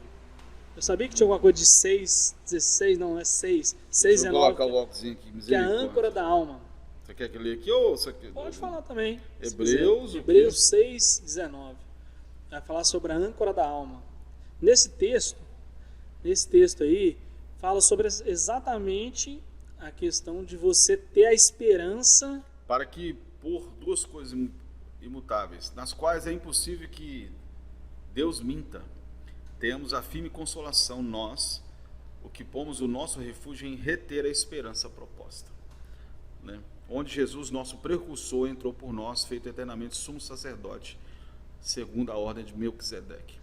Speaker 1: Eu sabia que tinha alguma coisa de 6:16, não é 6. 6:19.
Speaker 2: Vou colocar o óculos aqui,
Speaker 1: que é a âncora da alma.
Speaker 2: Você quer que eu leia aqui ou você quer?
Speaker 1: Pode falar também.
Speaker 2: Hebreus
Speaker 1: 6:19. Vai falar sobre a âncora da alma. Nesse texto aí, fala sobre exatamente a questão de você ter a esperança.
Speaker 2: Para que por duas coisas imutáveis, nas quais é impossível que Deus minta, temos a firme consolação nós, o que pomos o nosso refúgio em reter a esperança proposta, né? Onde Jesus, nosso precursor, entrou por nós, feito eternamente sumo sacerdote, segundo a ordem de Melquisedeque.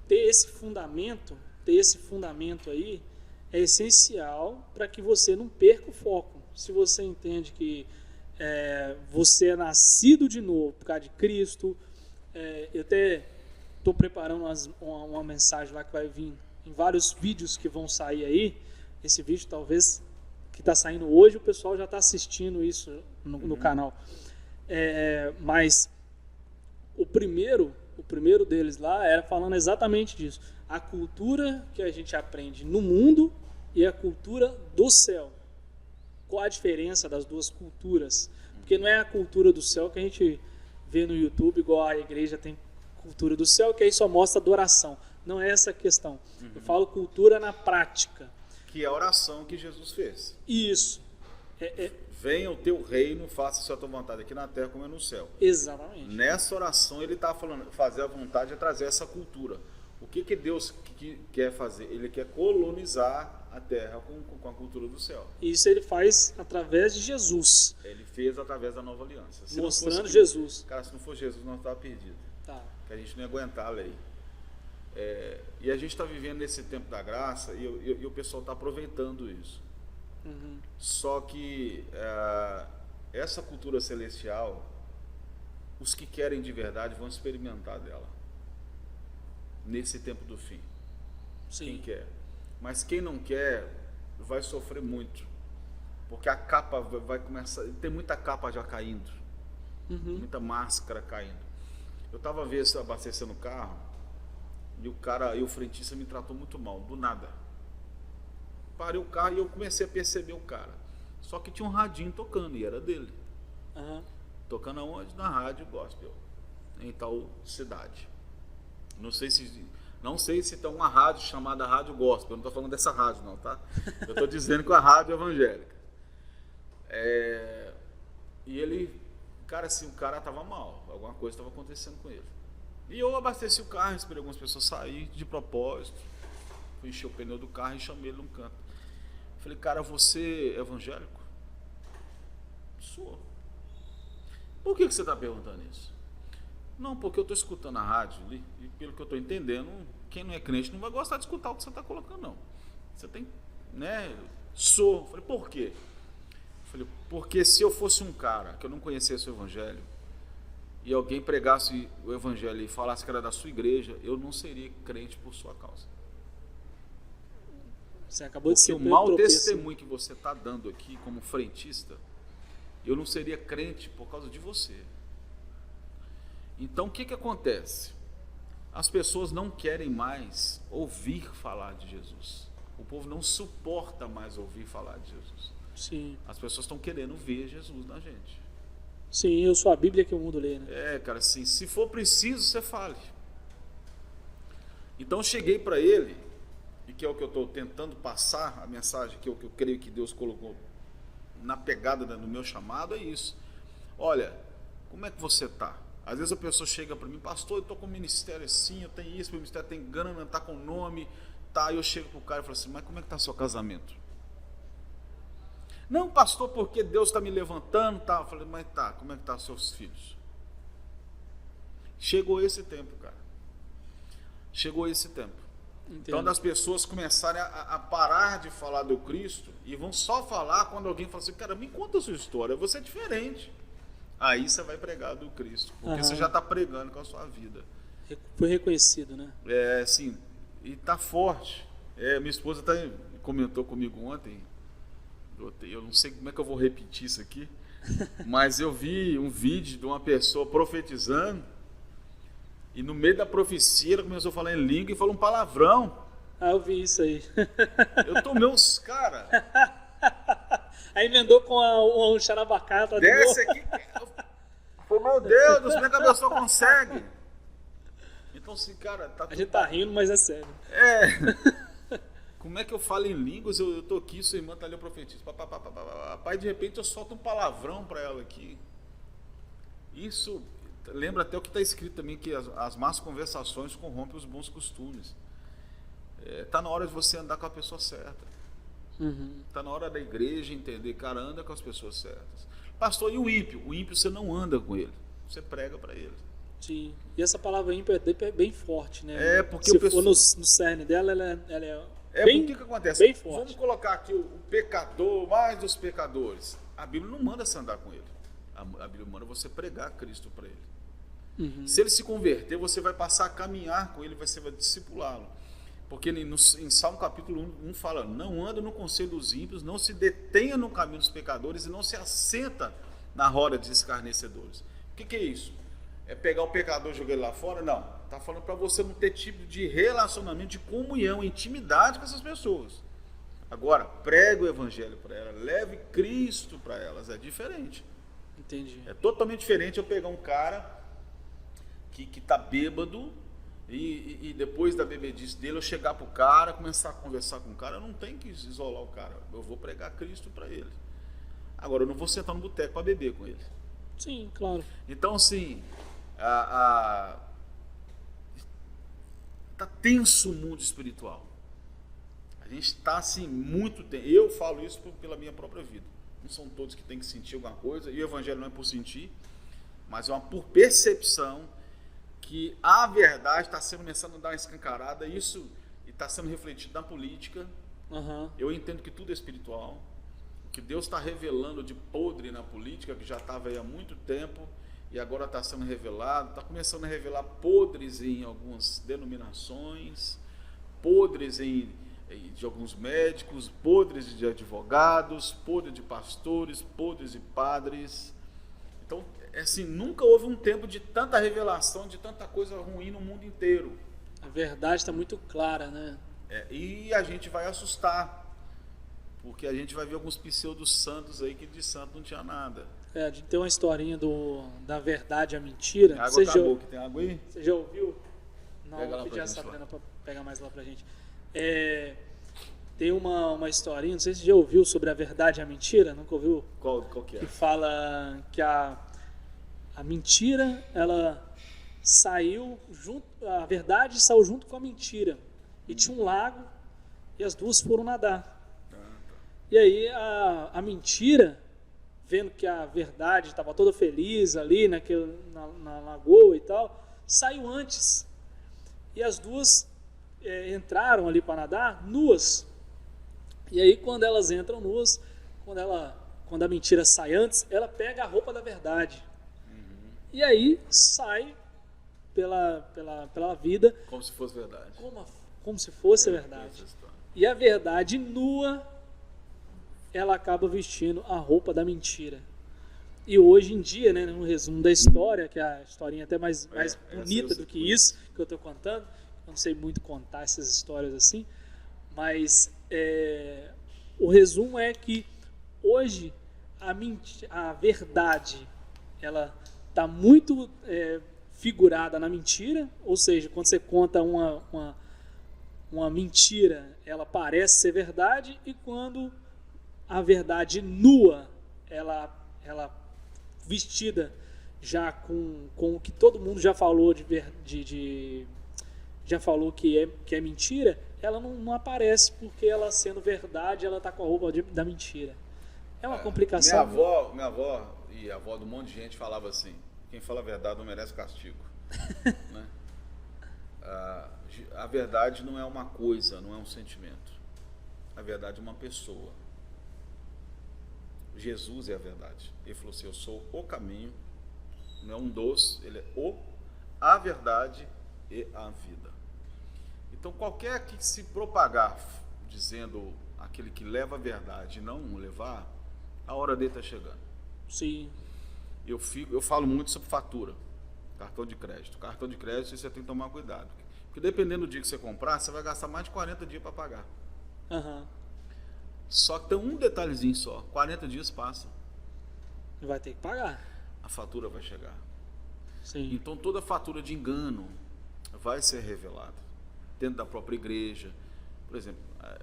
Speaker 1: Ter esse fundamento aí é essencial para que você não perca o foco. Se você entende que você é nascido de novo por causa de Cristo, eu até estou preparando uma mensagem lá que vai vir em vários vídeos que vão sair aí. Esse vídeo talvez que está saindo hoje, o pessoal já está assistindo isso no canal. Mas o primeiro deles lá era falando exatamente disso. A cultura que a gente aprende no mundo e a cultura do céu. Qual a diferença das duas culturas? Porque não é a cultura do céu que a gente vê no YouTube, igual a igreja tem cultura do céu, que aí só mostra adoração. Não é essa a questão. Eu falo cultura na prática.
Speaker 2: Que é a oração que Jesus fez.
Speaker 1: Isso.
Speaker 2: Venha o teu reino, faça a sua vontade aqui na terra como é no céu.
Speaker 1: Exatamente.
Speaker 2: Nessa oração ele está falando, fazer a vontade é trazer essa cultura. O que Deus quer fazer? Ele quer colonizar a terra com a cultura do céu.
Speaker 1: Isso ele faz através de Jesus.
Speaker 2: Ele fez através da nova aliança.
Speaker 1: Mostrando Jesus.
Speaker 2: Cara, se não for Jesus, nós estávamos perdidos.
Speaker 1: Tá.
Speaker 2: Que a gente não ia aguentar a lei. E a gente está vivendo nesse tempo da graça e o pessoal está aproveitando isso.
Speaker 1: Uhum.
Speaker 2: Só que essa cultura celestial, os que querem de verdade vão experimentar dela nesse tempo do fim.
Speaker 1: Sim.
Speaker 2: Quem quer. Mas quem não quer vai sofrer muito, porque a capa vai começar, tem muita capa já caindo, muita máscara caindo. Eu estava abastecendo o carro e o frentista me tratou muito mal, do nada. Parei o carro e eu comecei a perceber o cara. Só que tinha um radinho tocando e era dele.
Speaker 1: Uhum.
Speaker 2: Tocando aonde? Na rádio gospel, em tal cidade. Não sei se tem uma rádio chamada Rádio Gospel. Eu não estou falando dessa rádio não, tá? Eu estou dizendo que é a rádio evangélica. E ele, cara, assim, o cara estava mal. Alguma coisa estava acontecendo com ele. E eu abasteci o carro, esperei algumas pessoas sair de propósito. Fui encher o pneu do carro e chamei ele num canto. Falei, cara, você é evangélico? Sou. Por que você está perguntando isso? Não, porque eu estou escutando a rádio ali, e pelo que eu estou entendendo, quem não é crente não vai gostar de escutar o que você está colocando, não. Você tem, né? Sou. Falei, por quê? Falei, porque se eu fosse um cara que eu não conhecesse o evangelho, e alguém pregasse o evangelho e falasse que era da sua igreja, eu não seria crente por sua causa.
Speaker 1: Você acabou de ser
Speaker 2: o mau testemunho que você está dando aqui como frentista, eu não seria crente por causa de você. Então o que acontece? As pessoas não querem mais ouvir falar de Jesus. O povo não suporta mais ouvir falar de Jesus.
Speaker 1: Sim.
Speaker 2: As pessoas estão querendo ver Jesus na gente.
Speaker 1: Sim, eu sou a Bíblia que o mundo lê, né?
Speaker 2: Cara, assim, se for preciso, você fale. Então eu cheguei para ele, e que é o que eu estou tentando passar, a mensagem que eu creio que Deus colocou na pegada do meu chamado, é isso. Olha, como é que você está? Às vezes a pessoa chega para mim, pastor, eu estou com um ministério assim, eu tenho isso, meu ministério tem grana, está com nome, tá? E eu chego para o cara e falo assim, mas como é que está seu casamento? Não, pastor, porque Deus está me levantando, tá? Eu falei, mas tá, como é que estão seus filhos? Chegou esse tempo, cara. Chegou esse tempo.
Speaker 1: Entendo.
Speaker 2: Então, das pessoas começarem a parar de falar do Cristo e vão só falar quando alguém fala assim, cara, me conta a sua história, você é diferente. Aí você vai pregar do Cristo, porque você já está pregando com a sua vida.
Speaker 1: Foi reconhecido, né?
Speaker 2: Assim, e tá forte. Minha esposa comentou comigo ontem, eu não sei como é que eu vou repetir isso aqui, mas eu vi um vídeo de uma pessoa profetizando, e no meio da profecia ela começou a falar em língua e falou um palavrão.
Speaker 1: Eu vi isso aí.
Speaker 2: Eu tomei uns cara.
Speaker 1: Aí emendou com um xarabacata.
Speaker 2: Desce aqui. Foi, meu Deus, como é que a pessoa consegue? Então, assim, cara...
Speaker 1: A gente tá rindo, mas é sério.
Speaker 2: Como é que eu falo em línguas? Eu tô aqui, sua irmã tá ali, eu profetizo. Pai, de repente eu solto um palavrão para ela aqui. Isso lembra até o que está escrito também, que as más conversações corrompem os bons costumes. Tá na hora de você andar com a pessoa certa. Tá na hora da igreja entender, cara, anda com as pessoas certas. Pastor, e o ímpio? O ímpio você não anda com ele, você prega para ele.
Speaker 1: Sim, e essa palavra ímpio é bem forte, né?
Speaker 2: Porque
Speaker 1: se for no cerne dela, ela é bem,
Speaker 2: porque que acontece?
Speaker 1: Bem forte.
Speaker 2: Vamos colocar aqui o pecador, mais dos pecadores. A Bíblia não manda você andar com ele. A Bíblia manda você pregar Cristo para ele. Se ele se converter, você vai passar a caminhar com ele, você vai discipulá-lo. Porque em Salmo capítulo 1 fala, não anda no conselho dos ímpios, não se detenha no caminho dos pecadores e não se assenta na roda dos escarnecedores. O que é isso? É pegar o pecador e jogar ele lá fora? Não. Está falando para você não ter tipo de relacionamento, de comunhão, intimidade com essas pessoas. Agora, prega o evangelho para elas, leve Cristo para elas, é diferente.
Speaker 1: Entendi.
Speaker 2: É totalmente diferente eu pegar um cara que está bêbado e depois da bebedice dele eu chegar pro cara, começar a conversar com o cara. Eu não tenho que isolar o cara, eu vou pregar Cristo para ele. Agora, eu não vou sentar no boteco para beber com ele.
Speaker 1: Sim, claro.
Speaker 2: Então, assim, tá tenso o mundo espiritual. A gente está assim muito tenso. Eu falo isso pela minha própria vida. Não são todos que têm que sentir alguma coisa, e o evangelho não é por sentir, mas é por percepção que a verdade está sendo começando a dar uma escancarada, isso está sendo refletido na política. Eu entendo que tudo é espiritual, que Deus está revelando de podre na política, que já estava aí há muito tempo, e agora está sendo revelado, está começando a revelar podres em algumas denominações, podres de alguns médicos, podres de advogados, podres de pastores, podres de padres. Então, assim, nunca houve um tempo de tanta revelação, de tanta coisa ruim no mundo inteiro.
Speaker 1: A verdade está muito clara, né?
Speaker 2: E a gente vai assustar, porque a gente vai ver alguns pseudo-santos aí que de santo não tinha nada.
Speaker 1: A gente tem uma historinha da verdade e a mentira.
Speaker 2: A água acabou, que tem água aí?
Speaker 1: Você já ouviu? Não,
Speaker 2: pega
Speaker 1: vou
Speaker 2: lá
Speaker 1: pedir a
Speaker 2: pra
Speaker 1: Sabrina para pegar mais lá pra gente. Tem uma historinha, não sei se você já ouviu, sobre a verdade e a mentira. Nunca ouviu?
Speaker 2: Qual que é?
Speaker 1: Que fala que a mentira, ela saiu junto, a verdade saiu junto com a mentira. E tinha um lago e as duas foram nadar. E aí a mentira, vendo que a verdade estava toda feliz ali na lagoa e tal, saiu antes. E as duas entraram ali para nadar nuas. E aí quando elas entram nuas, quando a mentira sai antes, ela pega a roupa da verdade. E aí sai pela vida
Speaker 2: como se fosse verdade.
Speaker 1: Como se fosse verdade. E a verdade nua, ela acaba vestindo a roupa da mentira. E hoje em dia, né, no resumo da história, que é a historinha até mais bonita do que isso que eu estou contando, eu não sei muito contar essas histórias assim, mas o resumo é que hoje a verdade, ela está muito figurada na mentira, ou seja, quando você conta uma mentira, ela parece ser verdade, e quando a verdade nua, ela vestida já com o que todo mundo já falou já falou que é mentira, ela não aparece, porque ela sendo verdade, ela está com a roupa da mentira. É uma complicação.
Speaker 2: Minha avó e a avó de um monte de gente falava assim: quem fala a verdade não merece castigo. Né? a verdade não é uma coisa, não é um sentimento. A verdade é uma pessoa. Jesus é a verdade. Ele falou assim: eu sou o caminho, não é um dos, ele é a verdade e a vida. Então qualquer que se propagar dizendo aquele que leva a verdade e não levar, a hora dele está chegando.
Speaker 1: Sim.
Speaker 2: Eu falo muito sobre fatura, cartão de crédito. Cartão de crédito você tem que tomar cuidado, porque dependendo do dia que você comprar, você vai gastar mais de 40 dias para pagar.
Speaker 1: Uhum.
Speaker 2: Só que tem um detalhezinho só: 40 dias passam,
Speaker 1: Vai ter que pagar.
Speaker 2: a fatura vai chegar.
Speaker 1: Sim.
Speaker 2: Então toda fatura de engano vai ser revelada dentro da própria igreja. Por exemplo,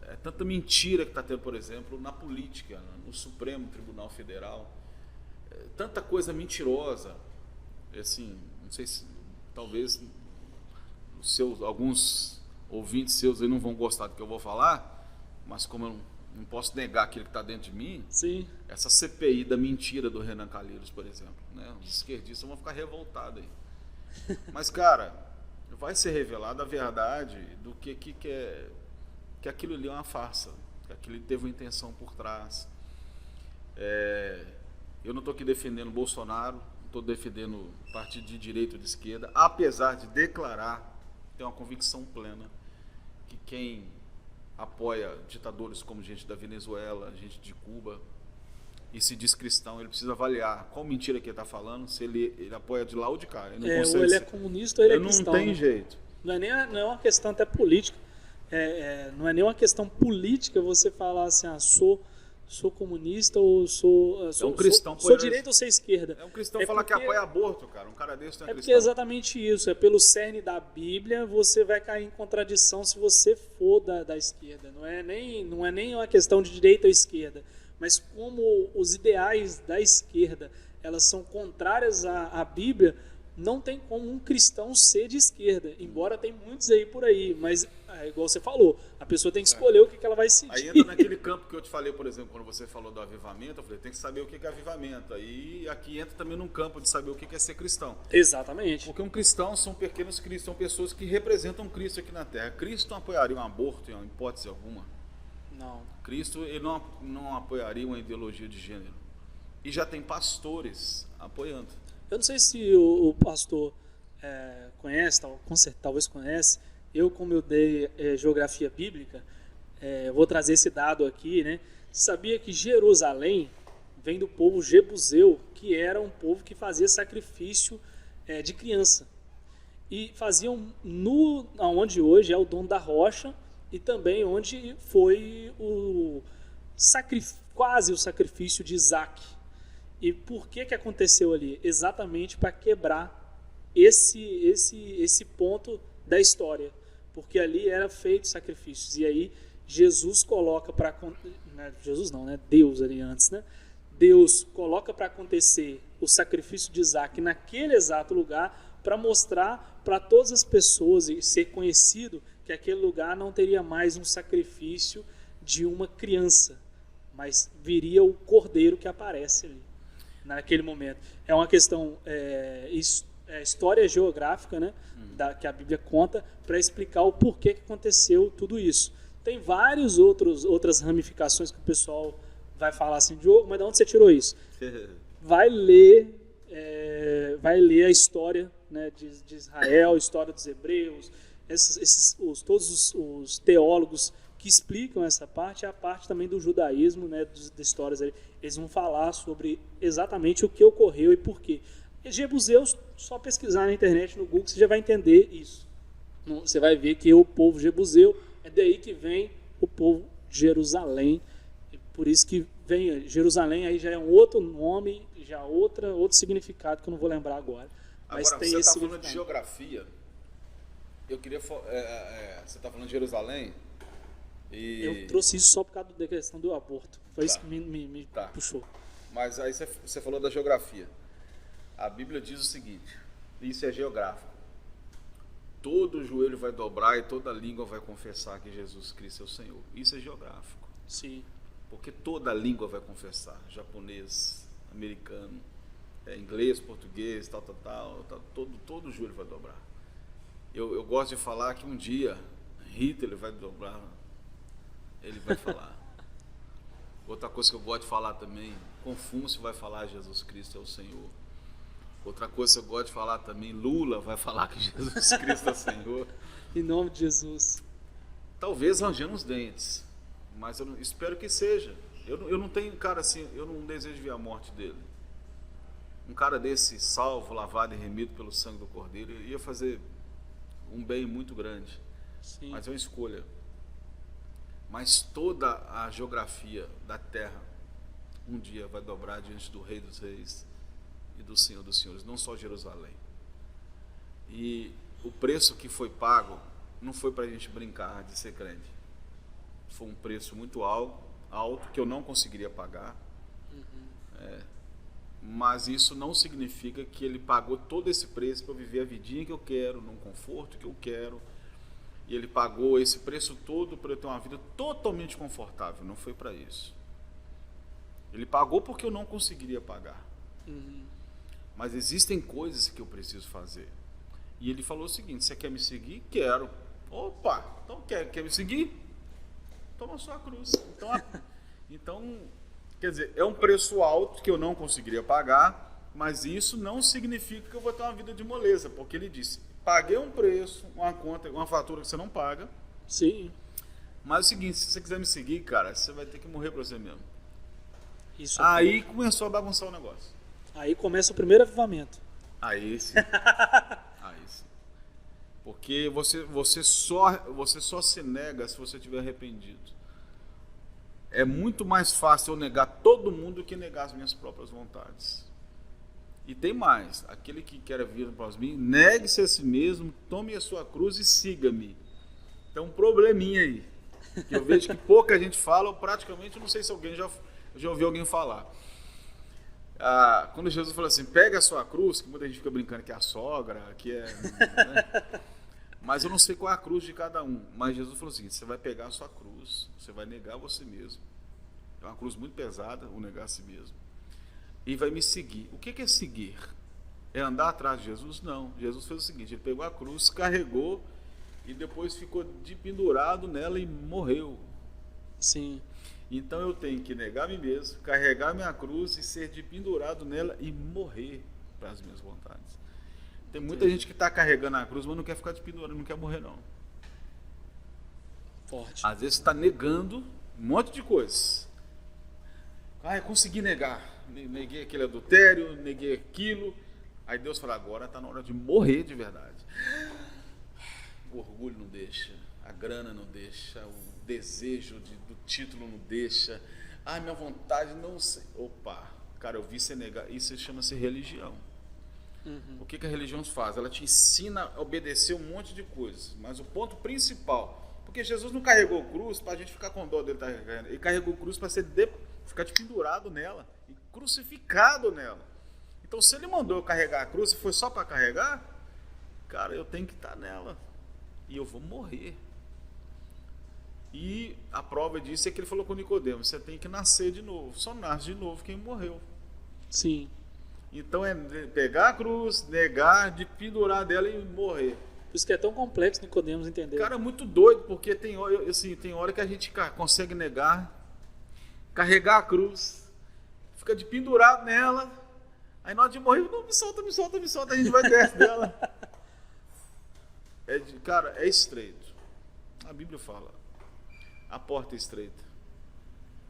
Speaker 2: é tanta mentira que está tendo, por exemplo, na política, no Supremo Tribunal Federal, tanta coisa mentirosa. Assim, não sei se talvez alguns ouvintes seus aí não vão gostar do que eu vou falar, mas como eu não posso negar aquilo que está dentro de mim.
Speaker 1: Sim.
Speaker 2: Essa CPI da mentira do Renan Calheiros, por exemplo, né? Os esquerdistas vão ficar revoltados aí. Mas, cara, vai ser revelada a verdade do que aquilo ali é uma farsa, que aquilo ali teve uma intenção por trás. Eu não estou aqui defendendo Bolsonaro, não estou defendendo partido de direita ou de esquerda, apesar de declarar, ter uma convicção plena, que quem apoia ditadores como gente da Venezuela, gente de Cuba, e se diz cristão, ele precisa avaliar qual mentira que ele está falando, se ele apoia de lá ou de cá. Ele não consegue
Speaker 1: ou ele é comunista ou ele é cristão.
Speaker 2: Não tem jeito.
Speaker 1: Não é uma questão até política. Não é nem uma questão política você falar assim, sou comunista ou sou
Speaker 2: um cristão,
Speaker 1: sou direita ou sou esquerda.
Speaker 2: É um cristão falar que apoia aborto, cara. Um cara desse não é cristão.
Speaker 1: Porque é exatamente isso. É pelo cerne da Bíblia, você vai cair em contradição se você for da esquerda. Não é nem uma questão de direita ou esquerda, mas como os ideais da esquerda elas são contrárias à Bíblia, não tem como um cristão ser de esquerda, embora tem muitos aí por aí, mas igual você falou, a pessoa tem que escolher o que ela vai seguir.
Speaker 2: Aí entra naquele campo que eu te falei, por exemplo, quando você falou do avivamento, eu falei, tem que saber o que é avivamento. Aí aqui entra também num campo de saber o que é ser cristão.
Speaker 1: Exatamente.
Speaker 2: Porque um cristão são pequenos cristãos, são pessoas que representam Cristo aqui na Terra. Cristo não apoiaria um aborto em hipótese alguma.
Speaker 1: Não.
Speaker 2: Cristo ele não apoiaria uma ideologia de gênero. E já tem pastores apoiando.
Speaker 1: Eu não sei se o pastor conhece, talvez conhece. Como eu dei geografia bíblica, vou trazer esse dado aqui, né? Sabia que Jerusalém vem do povo jebuseu, que era um povo que fazia sacrifício de criança. E faziam onde hoje é o Dom da Rocha, e também onde foi quase o sacrifício de Isaac. E por que aconteceu ali? Exatamente para quebrar esse ponto da história. Porque ali era feito sacrifícios. E aí Jesus coloca para... Jesus não, né? Deus ali antes, né? Deus coloca para acontecer o sacrifício de Isaac naquele exato lugar para mostrar para todas as pessoas e ser conhecido que aquele lugar não teria mais um sacrifício de uma criança, mas viria o cordeiro que aparece ali naquele momento. É uma questão história geográfica, né, que a Bíblia conta para explicar o porquê que aconteceu tudo isso. Tem várias outras ramificações que o pessoal vai falar assim, Diogo, mas de onde você tirou isso? Vai ler a história, né, de Israel, a história dos hebreus, todos os teólogos que explicam essa parte, é a parte também do judaísmo, né, das histórias. Eles vão falar sobre exatamente o que ocorreu e por quê. Jebuseus, só pesquisar na internet, no Google, você já vai entender isso. Você vai ver que o povo jebuseu, é daí que vem o povo de Jerusalém. Por isso que vem Jerusalém, aí já é um outro nome, já outro significado que eu não vou lembrar agora. Mas
Speaker 2: agora,
Speaker 1: tem
Speaker 2: você
Speaker 1: esse
Speaker 2: está falando de geografia, eu queria... você está falando de Jerusalém?
Speaker 1: Eu trouxe isso só por causa da questão do aborto. Foi isso que me puxou.
Speaker 2: Mas aí você falou da geografia. A Bíblia diz o seguinte, isso é geográfico. Todo joelho vai dobrar e toda língua vai confessar que Jesus Cristo é o Senhor. Isso é geográfico.
Speaker 1: Sim.
Speaker 2: Porque toda língua vai confessar. Japonês, americano, inglês, português, tal. Todo joelho vai dobrar. Eu gosto de falar que um dia Hitler vai dobrar, ele vai falar. Outra coisa que eu gosto de falar também, Confúcio vai falar Jesus Cristo é o Senhor. Outra coisa que eu gosto de falar também, Lula vai falar que Jesus Cristo é o Senhor.
Speaker 1: Em nome de Jesus.
Speaker 2: Talvez rangendo os dentes, mas eu espero que seja. Eu não tenho, cara, assim, eu não desejo ver a morte dele. Um cara desse, salvo, lavado e remido pelo sangue do Cordeiro, ia fazer um bem muito grande.
Speaker 1: Sim.
Speaker 2: Mas é uma escolha. Mas toda a geografia da terra um dia vai dobrar diante do Rei dos Reis e do Senhor dos Senhores, não só Jerusalém. E o preço que foi pago não foi para a gente brincar de ser crente. Foi um preço muito alto que eu não conseguiria pagar. Mas isso não significa que ele pagou todo esse preço para eu viver a vidinha que eu quero, num conforto que eu quero. E ele pagou esse preço todo para eu ter uma vida totalmente confortável. Não foi para isso. Ele pagou porque eu não conseguiria pagar. Mas existem coisas que eu preciso fazer. E ele falou o seguinte: você quer me seguir? Quero. Opa, então quer me seguir? Toma a sua cruz. Então, quer dizer, é um preço alto que eu não conseguiria pagar, mas isso não significa que eu vou ter uma vida de moleza, porque ele disse: paguei um preço, uma conta, uma fatura que você não paga.
Speaker 1: Sim.
Speaker 2: Mas é o seguinte, se você quiser me seguir, cara, você vai ter que morrer para você mesmo.
Speaker 1: Isso.
Speaker 2: Aí começou a bagunçar o negócio.
Speaker 1: Aí começa o primeiro avivamento.
Speaker 2: Aí sim. Aí sim. Porque você só se nega se você estiver arrependido. É muito mais fácil eu negar todo mundo do que negar as minhas próprias vontades. E tem mais, aquele que quer vir após mim, negue-se a si mesmo, tome a sua cruz e siga-me. Tem um probleminha aí, que eu vejo que pouca gente fala, ou praticamente, eu não sei se alguém já ouviu alguém falar. Quando Jesus falou assim, pega a sua cruz, que muita gente fica brincando que é a sogra, que é... Né? Mas eu não sei qual é a cruz de cada um. Mas Jesus falou o seguinte: você vai pegar a sua cruz, você vai negar você mesmo. É uma cruz muito pesada, o negar a si mesmo. E vai me seguir. O que é seguir? É andar atrás de Jesus? Não. Jesus fez o seguinte: ele pegou a cruz, carregou e depois ficou pendurado nela e morreu.
Speaker 1: Sim.
Speaker 2: Então eu tenho que negar a mim mesmo, carregar minha cruz e ser pendurado nela e morrer para as minhas vontades. Tem muita gente que está carregando a cruz, mas não quer ficar pendurado, não quer morrer não.
Speaker 1: Forte.
Speaker 2: Às vezes está negando um monte de coisas. Eu consegui negar. Neguei aquele adultério, neguei aquilo. Aí Deus fala: agora está na hora de morrer de verdade. O orgulho não deixa, a grana não deixa, o desejo do título não deixa. Minha vontade não sei. Opa, cara, eu vi você negar. Isso chama-se religião. O que a religião faz? Ela te ensina a obedecer um monte de coisas. Mas o ponto principal, porque Jesus não carregou cruz para a gente ficar com dó dele estar carregando. Ele carregou cruz para ficar pendurado nela e crucificado nela. Então, se ele mandou eu carregar a cruz, se foi só para carregar, cara, eu tenho que estar nela e eu vou morrer. E a prova disso é que ele falou com Nicodemo: você tem que nascer de novo. Só nasce de novo quem morreu.
Speaker 1: Sim.
Speaker 2: Então é pegar a cruz, negar, de pendurar dela e morrer.
Speaker 1: Por isso que é tão complexo Nicodemos entender.
Speaker 2: Cara, é muito doido, porque tem hora que a gente consegue negar, carregar a cruz, fica de pendurado nela, aí na hora de morrer, não, me solta, a gente vai descer dela. Cara, é estreito. A Bíblia fala, a porta é estreita.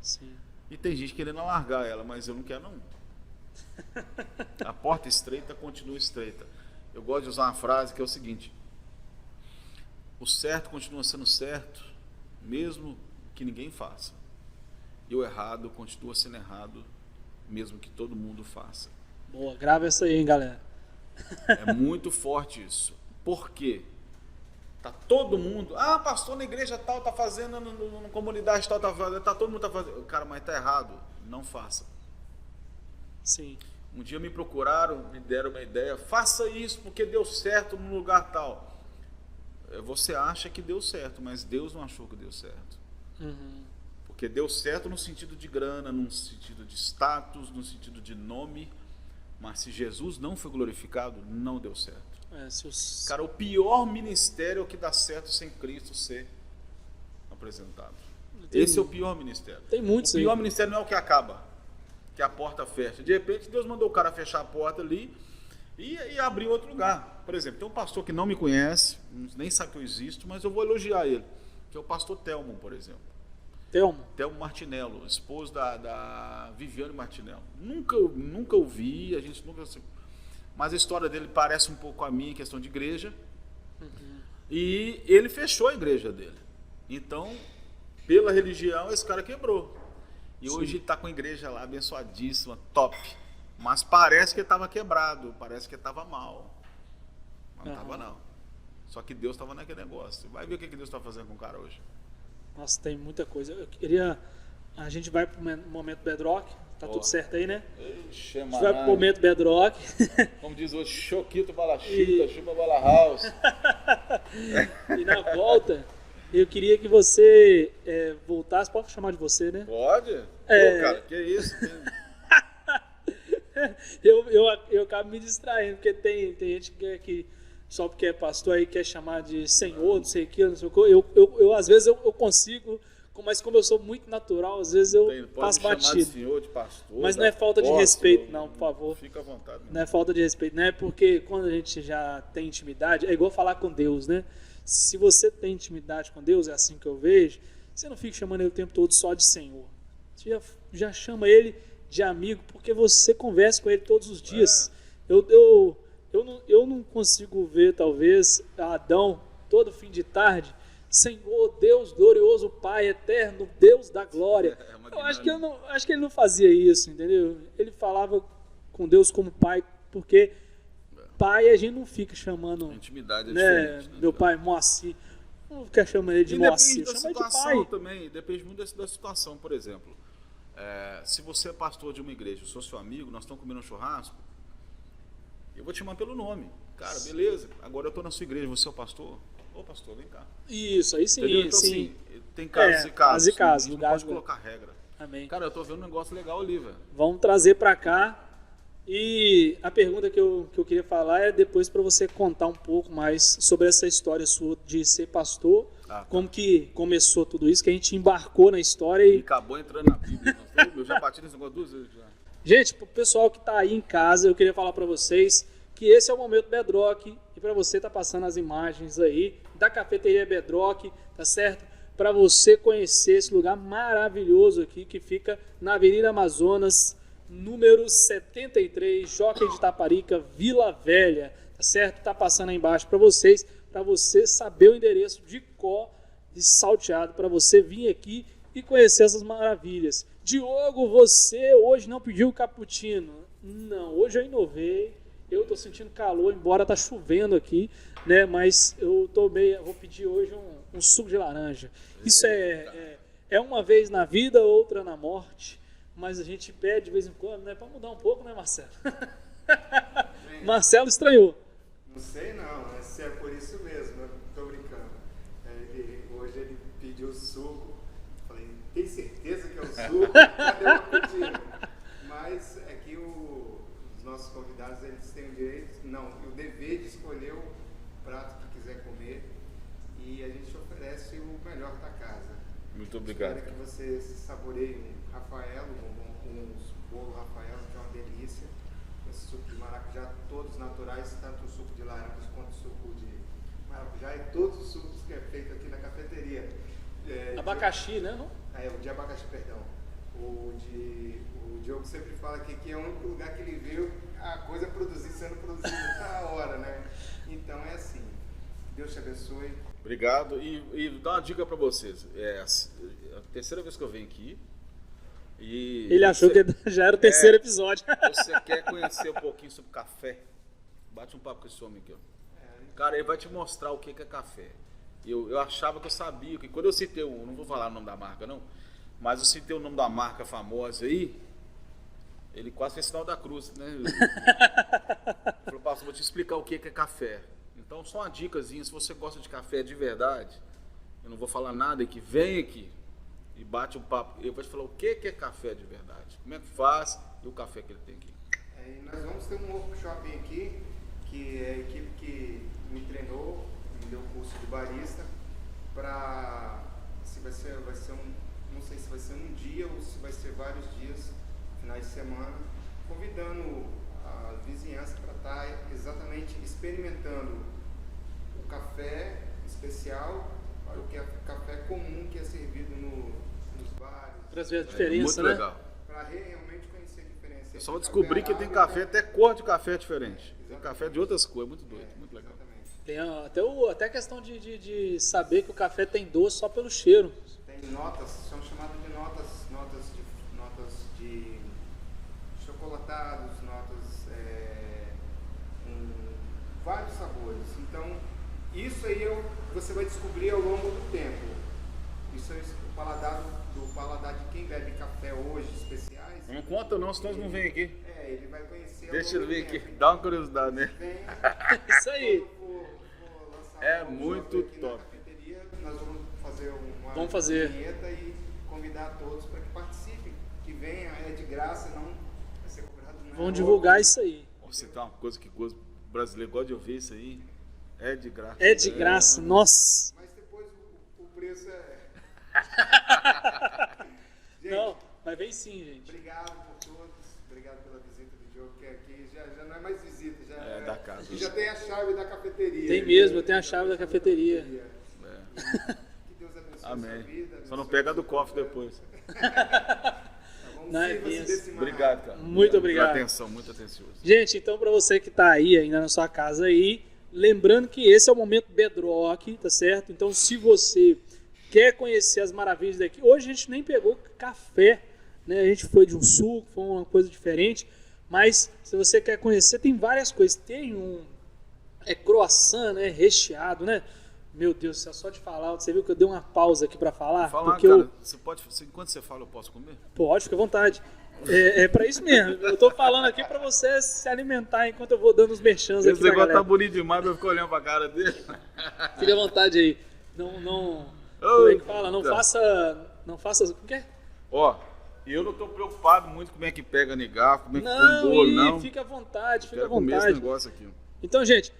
Speaker 1: Sim.
Speaker 2: E tem gente querendo alargar ela, mas eu não quero não. A porta estreita continua estreita. Eu gosto de usar uma frase que é o seguinte: o certo continua sendo certo, mesmo que ninguém faça. E o errado continua sendo errado, mesmo que todo mundo faça.
Speaker 1: Boa, grava essa aí, hein, galera.
Speaker 2: É muito forte isso. Por quê? Tá todo mundo, pastor, na igreja tal tá fazendo, na comunidade tal tá fazendo, todo mundo tá fazendo. Cara, mas tá errado, não faça.
Speaker 1: Sim.
Speaker 2: Um dia me procuraram, me deram uma ideia: faça isso porque deu certo no lugar tal. Você acha que deu certo, mas Deus não achou que deu certo. Porque deu certo no sentido de grana, no sentido de status, no sentido de nome, Mas se Jesus não foi glorificado, não deu certo.
Speaker 1: Se
Speaker 2: Cara, o pior ministério é o que dá certo sem Cristo ser apresentado. Esse é o pior ministério.
Speaker 1: Tem muitos
Speaker 2: O pior
Speaker 1: aí.
Speaker 2: ministério não é o que acaba, que a porta fecha. De repente, Deus mandou o cara fechar a porta ali e abrir outro lugar. Por exemplo, tem um pastor que não me conhece, nem sabe que eu existo, mas eu vou elogiar ele, que é o pastor Telmo, por exemplo. Telmo Martinello, esposo da Viviane Martinello. Nunca ouvi, a gente nunca... Mas a história dele parece um pouco com a minha em questão de igreja. E ele fechou a igreja dele. Então, pela religião, esse cara quebrou. E hoje ele está com a igreja lá, abençoadíssima, top. Mas parece que ele estava quebrado, parece que ele estava mal. Mas não estava não. Só que Deus estava naquele negócio. Vai ver o que Deus está fazendo com o cara hoje.
Speaker 1: Nossa, tem muita coisa. Eu queria... A gente vai para o momento Bedrock. Tá tudo certo aí, né?
Speaker 2: Ixi,
Speaker 1: a gente vai para o momento Bedrock.
Speaker 2: Como diz hoje, choquito balachita, chupa bala house.
Speaker 1: E na volta, eu queria que você voltasse. Pode chamar de você, né?
Speaker 2: Pode? Pô, cara, que isso?
Speaker 1: Eu acabo me distraindo, porque tem gente que só porque é pastor aí quer chamar de senhor, não sei o que, não sei o que. Eu às vezes eu consigo, mas como eu sou muito natural, às vezes eu passo batido.
Speaker 2: De senhor, de pastor,
Speaker 1: mas não é falta de respeito, não, por favor.
Speaker 2: Fica à vontade.
Speaker 1: Não é falta de respeito, não é porque quando a gente já tem intimidade, é igual falar com Deus, né? Se você tem intimidade com Deus, é assim que eu vejo, você não fica chamando ele o tempo todo só de senhor. Você já chama ele de amigo, porque você conversa com ele todos os dias. Eu não consigo ver, talvez, Adão, todo fim de tarde, Senhor, Deus glorioso, Pai eterno, Deus da glória. Acho que ele não fazia isso, entendeu? Ele falava com Deus como Pai, porque Pai a gente não fica chamando...
Speaker 2: A intimidade é
Speaker 1: diferente. Né? Meu pai, Moacir. Não fica chamando ele de Moacir, chama ele de Pai.
Speaker 2: Também, depende muito da situação, por exemplo. Se você é pastor de uma igreja, eu sou seu amigo, nós estamos comendo um churrasco, eu vou te chamar pelo nome. Cara, beleza, agora eu estou na sua igreja, você é o pastor? Ô pastor, vem cá.
Speaker 1: Isso, aí sim.
Speaker 2: Então,
Speaker 1: sim.
Speaker 2: Assim, tem casos e casos.
Speaker 1: E casos.
Speaker 2: Não pode colocar regra.
Speaker 1: Amém.
Speaker 2: Cara, eu estou vendo um negócio legal ali, velho.
Speaker 1: Vamos trazer para cá. E a pergunta que eu queria falar é depois para você contar um pouco mais sobre essa história sua de ser pastor. Tá. Como que começou tudo isso, que a gente embarcou na história e
Speaker 2: acabou entrando na Bíblia. Eu já bati nesse negócio 2 vezes já.
Speaker 1: Gente, pro pessoal que está aí em casa, eu queria falar para vocês que esse é o momento Bedrock e para você tá passando as imagens aí da cafeteria Bedrock, tá certo? Para você conhecer esse lugar maravilhoso aqui que fica na Avenida Amazonas, número 73, Jockey de Itaparica, Vila Velha, tá certo? Tá passando aí embaixo para você saber o endereço de cor e salteado, para você vir aqui e conhecer essas maravilhas. Diogo, você hoje não pediu cappuccino? Não, hoje eu inovei. Eu tô sentindo calor, embora tá chovendo aqui, né? Mas eu vou pedir hoje um suco de laranja. Isso é uma vez na vida, outra na morte. Mas a gente pede de vez em quando, né? Para mudar um pouco, né, Marcelo? Marcelo estranhou.
Speaker 3: Não sei não, mas se é por isso mesmo, eu tô brincando. Hoje ele pediu suco. Falei, tem certeza que é o suco? Cadê o cappuccino? Mas é que os nossos convidados, eles têm o direito, o dever de escolher o prato que quiser comer. E a gente oferece o melhor da casa.
Speaker 2: Muito obrigado.
Speaker 3: Espero que você saboreie um Rafael, um bolo Rafael, que é uma delícia. Esse suco de maracujá, todos naturais, tanto o suco de laranja quanto o suco de maracujá e todos os sucos que é feito aqui na cafeteria.
Speaker 1: Abacaxi, né? Não?
Speaker 3: O de abacaxi, perdão. O Diogo sempre fala que é o único lugar que ele vê a coisa sendo produzida na hora, né? Então é assim. Deus te abençoe.
Speaker 2: Obrigado. E dá uma dica para vocês. É a terceira vez que eu venho aqui.
Speaker 1: Ele achou que já era o terceiro episódio.
Speaker 2: Você quer conhecer um pouquinho sobre café? Bate um papo com esse homem aqui, ó. Cara, ele vai te mostrar o que é café. Eu achava que eu sabia, que quando eu citei não vou falar o nome da marca não, mas eu citei o nome da marca famosa aí, ele quase fez sinal da cruz, né? Falou, pastor, vou te explicar o que é café. Então, só uma dicasinha, se você gosta de café de verdade, eu não vou falar nada aqui, vem aqui e bate um papo. Eu vou te falar o que é café de verdade, como é que faz e o café que ele tem aqui.
Speaker 3: E nós vamos ter um workshop aqui, que é a equipe que me treinou, me deu curso de barista, para vai ser não sei se vai ser um dia ou se vai ser vários dias, finais de semana, convidando a vizinhança para estar exatamente experimentando o café especial para o que é café comum que é servido nos bares.
Speaker 1: Para ver a diferença,
Speaker 2: muito legal.
Speaker 3: Para realmente conhecer a diferença.
Speaker 2: Eu só descobri que tem café, até cor de café é diferente. Tem café de outras cores, muito doido, muito legal.
Speaker 1: Tem até a questão de saber que o café tem doce só pelo cheiro.
Speaker 3: Tem notas, são chamadas de notas de chocolatados, notas com vários sabores. Então, isso aí você vai descobrir ao longo do tempo. Isso é o paladar de quem bebe café hoje, especiais.
Speaker 2: Não conta não, senão eles não vêm aqui.
Speaker 3: Ele vai conhecer.
Speaker 2: Deixa ele vir aqui, dá uma curiosidade, né?
Speaker 1: Isso aí.
Speaker 2: É muito top.
Speaker 3: Nós vamos fazer uma vinheta e convidar todos para que participem, que venham, é de graça, não vai ser cobrado nada.
Speaker 1: Vamos divulgar isso aí.
Speaker 2: Você tá uma coisa que o brasileiro gosta de ouvir isso aí, é de graça.
Speaker 1: É de graça, nossa.
Speaker 3: Mas depois o preço Gente,
Speaker 1: não, mas vem sim, gente.
Speaker 3: Obrigado por todos, obrigado pela visita do Diogo, que aqui já não é mais visita, já
Speaker 2: é da casa.
Speaker 3: E já tem a chave da cafeteria.
Speaker 1: Tem mesmo, eu tenho a chave da cafeteria.
Speaker 3: Que Deus abençoe a
Speaker 2: Amém.
Speaker 3: sua vida.
Speaker 2: Só não pega do cofre depois.
Speaker 1: Não é
Speaker 3: Vamos
Speaker 1: benção.
Speaker 2: Obrigado, cara.
Speaker 1: Muito obrigado.
Speaker 2: Atenção, muito atencioso.
Speaker 1: Gente, então para você que está aí ainda na sua casa aí, lembrando que esse é o momento Bedrock, tá certo? Então se você quer conhecer as maravilhas daqui, hoje a gente nem pegou café, né? A gente foi de um suco, foi uma coisa diferente, mas se você quer conhecer, tem várias coisas. Tem croissant, né? Recheado, né? Meu Deus, só de falar, você viu que eu dei uma pausa aqui para falar?
Speaker 2: Porque cara, você pode, enquanto você fala, eu posso comer?
Speaker 1: Pode, fica à vontade. É para isso mesmo. Eu tô falando aqui para você se alimentar enquanto eu vou dando os merchans aqui.
Speaker 2: Esse negócio tá bonito demais, eu fico olhando pra cara dele.
Speaker 1: Fica à vontade aí. Não. Como é que fala? Não faça. O que é?
Speaker 2: Ó, eu não tô preocupado muito como é que pega no garfo, como é que com o bolo, não.
Speaker 1: Fica à vontade, fica à
Speaker 2: Quero comer esse
Speaker 1: vontade.
Speaker 2: negócio aqui.
Speaker 1: Então, gente,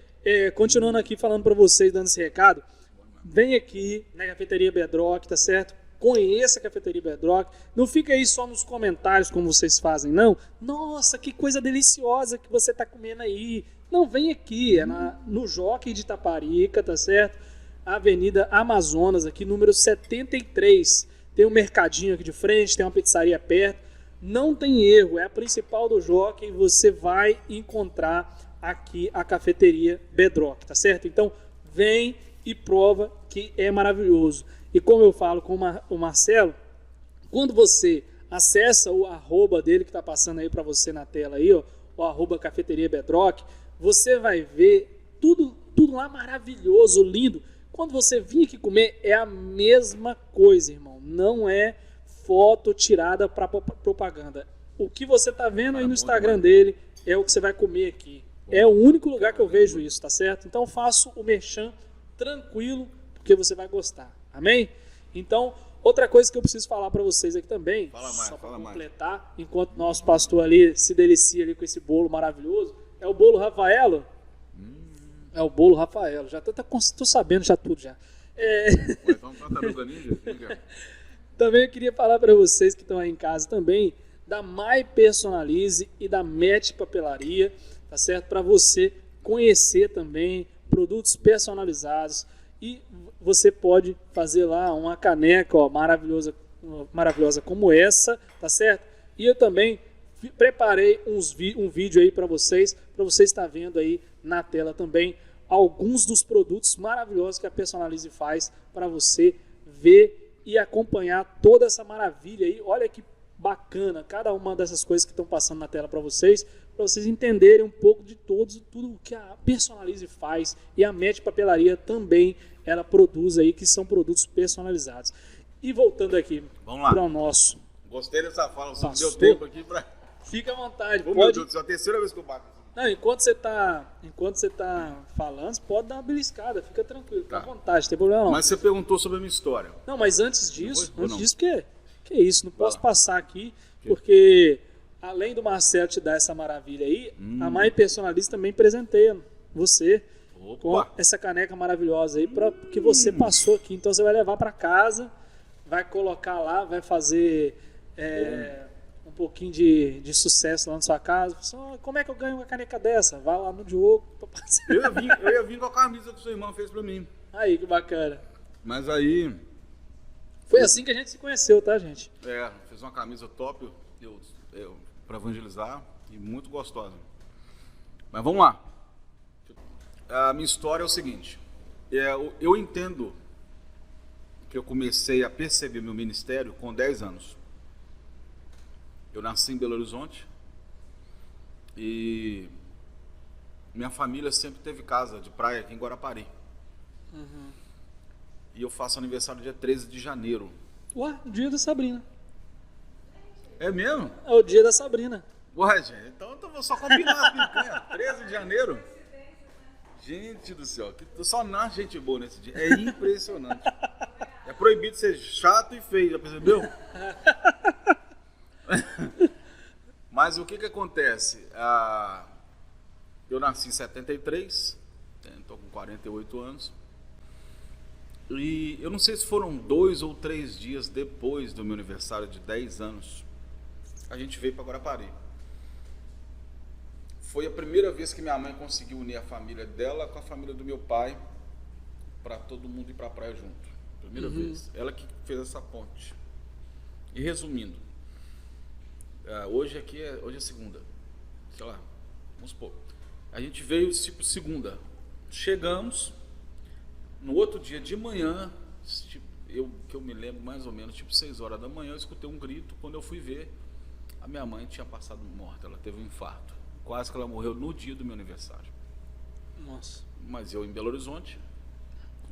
Speaker 1: continuando aqui falando para vocês, dando esse recado, vem aqui na Cafeteria Bedrock, tá certo? Conheça a Cafeteria Bedrock. Não fica aí só nos comentários como vocês fazem, não. Nossa, que coisa deliciosa que você tá comendo aí. Não, vem aqui, no Jockey de Itaparica, tá certo? Avenida Amazonas, aqui, número 73. Tem um mercadinho aqui de frente, tem uma pizzaria perto. Não tem erro, é a principal do Jockey. Você vai encontrar aqui a Cafeteria Bedrock, tá certo? Então, vem e prova que é maravilhoso. E como eu falo com o Marcelo, quando você acessa o arroba dele que está passando aí para você na tela aí, ó, o arroba Cafeteria Bedrock, você vai ver tudo lá maravilhoso, lindo. Quando você vir aqui comer, é a mesma coisa, irmão. Não é foto tirada para propaganda. O que você está vendo aí no Instagram dele é o que você vai comer aqui. É o único lugar que eu vejo isso, tá certo? Então faço o merchan tranquilo, porque você vai gostar. Amém? Então, outra coisa que eu preciso falar para vocês aqui também, só para completar, enquanto nosso pastor ali se delicia ali com esse bolo maravilhoso, é o bolo Rafaelo. É o bolo Rafaelo. Já tô sabendo já tudo já.
Speaker 2: Então, Tartaruga Ninja.
Speaker 1: Também eu queria falar para vocês que estão aí em casa também da My Personalize e da Match Papelaria, tá certo? Para você conhecer também produtos personalizados e você pode fazer lá uma caneca, ó, maravilhosa como essa, tá certo? E eu também preparei um vídeo aí para vocês estar vendo aí na tela também alguns dos produtos maravilhosos que a Personalize faz para você ver e acompanhar toda essa maravilha aí. Olha que bacana cada uma dessas coisas que estão passando na tela para vocês entenderem um pouco de tudo que a Personalize faz, e a Match Papelaria também ela produz aí, que são produtos personalizados. E voltando aqui para o nosso...
Speaker 2: Gostei dessa fala, você deu tempo aqui para...
Speaker 1: Fica à vontade.
Speaker 2: Meu Deus do céu, a terceira vez que eu bato.
Speaker 1: Não, enquanto você tá falando, você pode dar uma beliscada, fica tranquilo, fica à vontade, não tem problema não.
Speaker 2: Mas você perguntou sobre a minha história.
Speaker 1: Não, mas antes disso, que é isso, não posso passar aqui, porque além do Marcelo te dar essa maravilha aí, a Mai Personalista também presenteia você com essa caneca maravilhosa aí que você passou aqui. Então você vai levar para casa, vai colocar lá, vai fazer um pouquinho de sucesso lá na sua casa. Como é que eu ganho uma caneca dessa? Vai lá no Diogo.
Speaker 2: Eu ia vir com a camisa que sua irmã fez para mim.
Speaker 1: Aí, que bacana.
Speaker 2: Mas aí...
Speaker 1: Foi assim que a gente se conheceu, tá, gente?
Speaker 2: Fez uma camisa top para evangelizar e muito gostosa. Mas vamos lá. A minha história é o seguinte. Eu entendo que eu comecei a perceber meu ministério com 10 anos. Eu nasci em Belo Horizonte e minha família sempre teve casa de praia aqui em Guarapari. E eu faço aniversário dia 13 de janeiro.
Speaker 1: Ué, o dia da Sabrina.
Speaker 2: É mesmo?
Speaker 1: É o dia da Sabrina.
Speaker 2: Ué, gente, então eu vou só combinar a picanha. 13 de janeiro? Gente do céu, só nasce gente boa nesse dia. É impressionante. É proibido ser chato e feio, já percebeu? Mas o que acontece? Eu nasci em 73, estou com 48 anos. E eu não sei se foram 2 ou 3 dias depois do meu aniversário de 10 anos, a gente veio para Guarapari. Foi a primeira vez que minha mãe conseguiu unir a família dela com a família do meu pai, para todo mundo ir para a praia junto. Primeira vez. Ela que fez essa ponte. E resumindo, hoje é segunda, sei lá, vamos supor. A gente veio tipo segunda, chegamos. No outro dia de manhã, que eu me lembro mais ou menos, tipo 6 horas da manhã, eu escutei um grito. Quando eu fui ver, a minha mãe tinha passado morta, ela teve um infarto. Quase que ela morreu no dia do meu aniversário.
Speaker 1: Nossa.
Speaker 2: Mas eu em Belo Horizonte,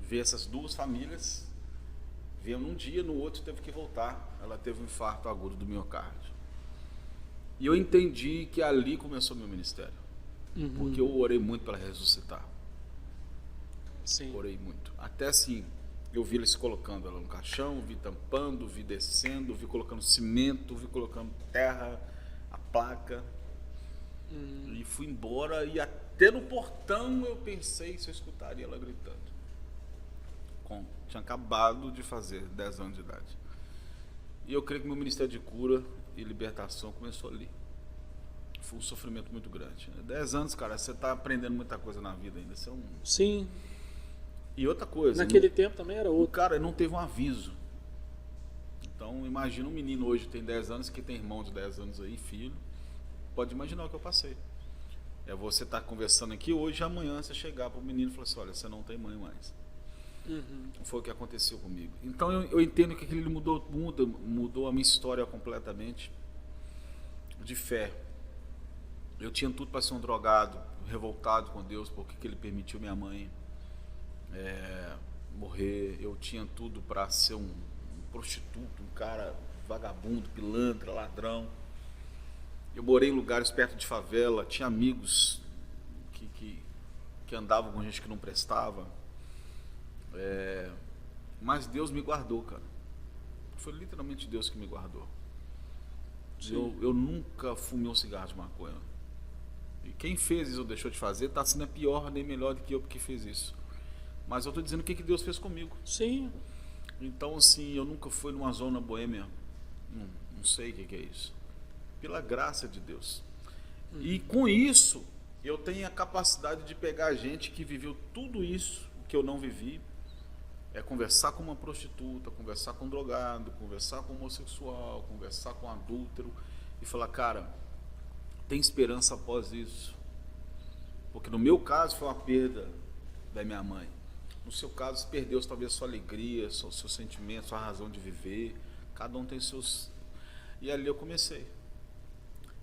Speaker 2: vi essas duas famílias, veio num dia, no outro teve que voltar. Ela teve um infarto agudo do miocárdio. E eu entendi que ali começou meu ministério. Porque eu orei muito para ela ressuscitar.
Speaker 1: Sim.
Speaker 2: Orei muito. Até assim, eu vi eles colocando ela no caixão, vi tampando, vi descendo, vi colocando cimento, vi colocando terra, a placa. E fui embora e até no portão eu pensei se eu escutaria ela gritando. Tinha acabado de fazer 10 anos de idade. E eu creio que meu ministério de cura e libertação começou ali. Foi um sofrimento muito grande. 10 anos, cara, você está aprendendo muita coisa na vida ainda. Você é um...
Speaker 1: Sim.
Speaker 2: E outra coisa...
Speaker 1: Naquele tempo também era outro.
Speaker 2: O cara não teve um aviso. Então, imagina um menino hoje que tem 10 anos, que tem irmão de 10 anos aí, filho. Pode imaginar o que eu passei. Você estar conversando aqui hoje, amanhã você chegar para o menino e falar assim, olha, você não tem mãe mais. Foi o que aconteceu comigo. Então eu entendo que aquilo mudou a minha história completamente de fé. Eu tinha tudo para ser um drogado, revoltado com Deus, porque que ele permitiu minha mãe morrer. Eu tinha tudo para ser um prostituto, um cara vagabundo, pilantra, ladrão. Eu morei em lugares perto de favela, tinha amigos que andavam com gente que não prestava. Mas Deus me guardou, cara. Foi literalmente Deus que me guardou. Eu nunca fumei um cigarro de maconha. E quem fez isso ou deixou de fazer, está sendo pior nem melhor do que eu porque fez isso. Mas eu estou dizendo o que Deus fez comigo.
Speaker 1: Sim.
Speaker 2: Então, assim, eu nunca fui numa zona boêmia. Não sei o que é isso. Pela graça de Deus. E com isso, eu tenho a capacidade de pegar gente que viveu tudo isso que eu não vivi. Conversar com uma prostituta, conversar com um drogado, conversar com um homossexual, conversar com um adúltero e falar, cara, tem esperança após isso. Porque no meu caso foi uma perda da minha mãe. No seu caso, você perdeu talvez sua alegria, seu sentimento, sua razão de viver. Cada um tem seus... E ali eu comecei.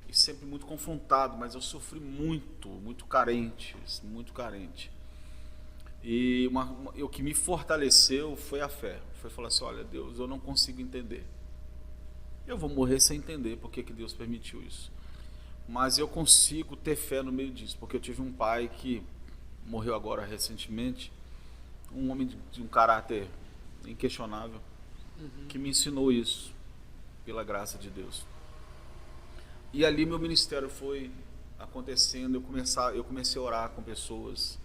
Speaker 2: E sempre muito confrontado, mas eu sofri muito carente, muito carente. E o que me fortaleceu foi a fé. Foi falar assim, olha, Deus, eu não consigo entender. Eu vou morrer sem entender por que Deus permitiu isso. Mas eu consigo ter fé no meio disso, porque eu tive um pai que morreu agora recentemente, um homem de um caráter inquestionável, que me ensinou isso, pela graça de Deus. E ali meu ministério foi acontecendo, eu comecei a orar com pessoas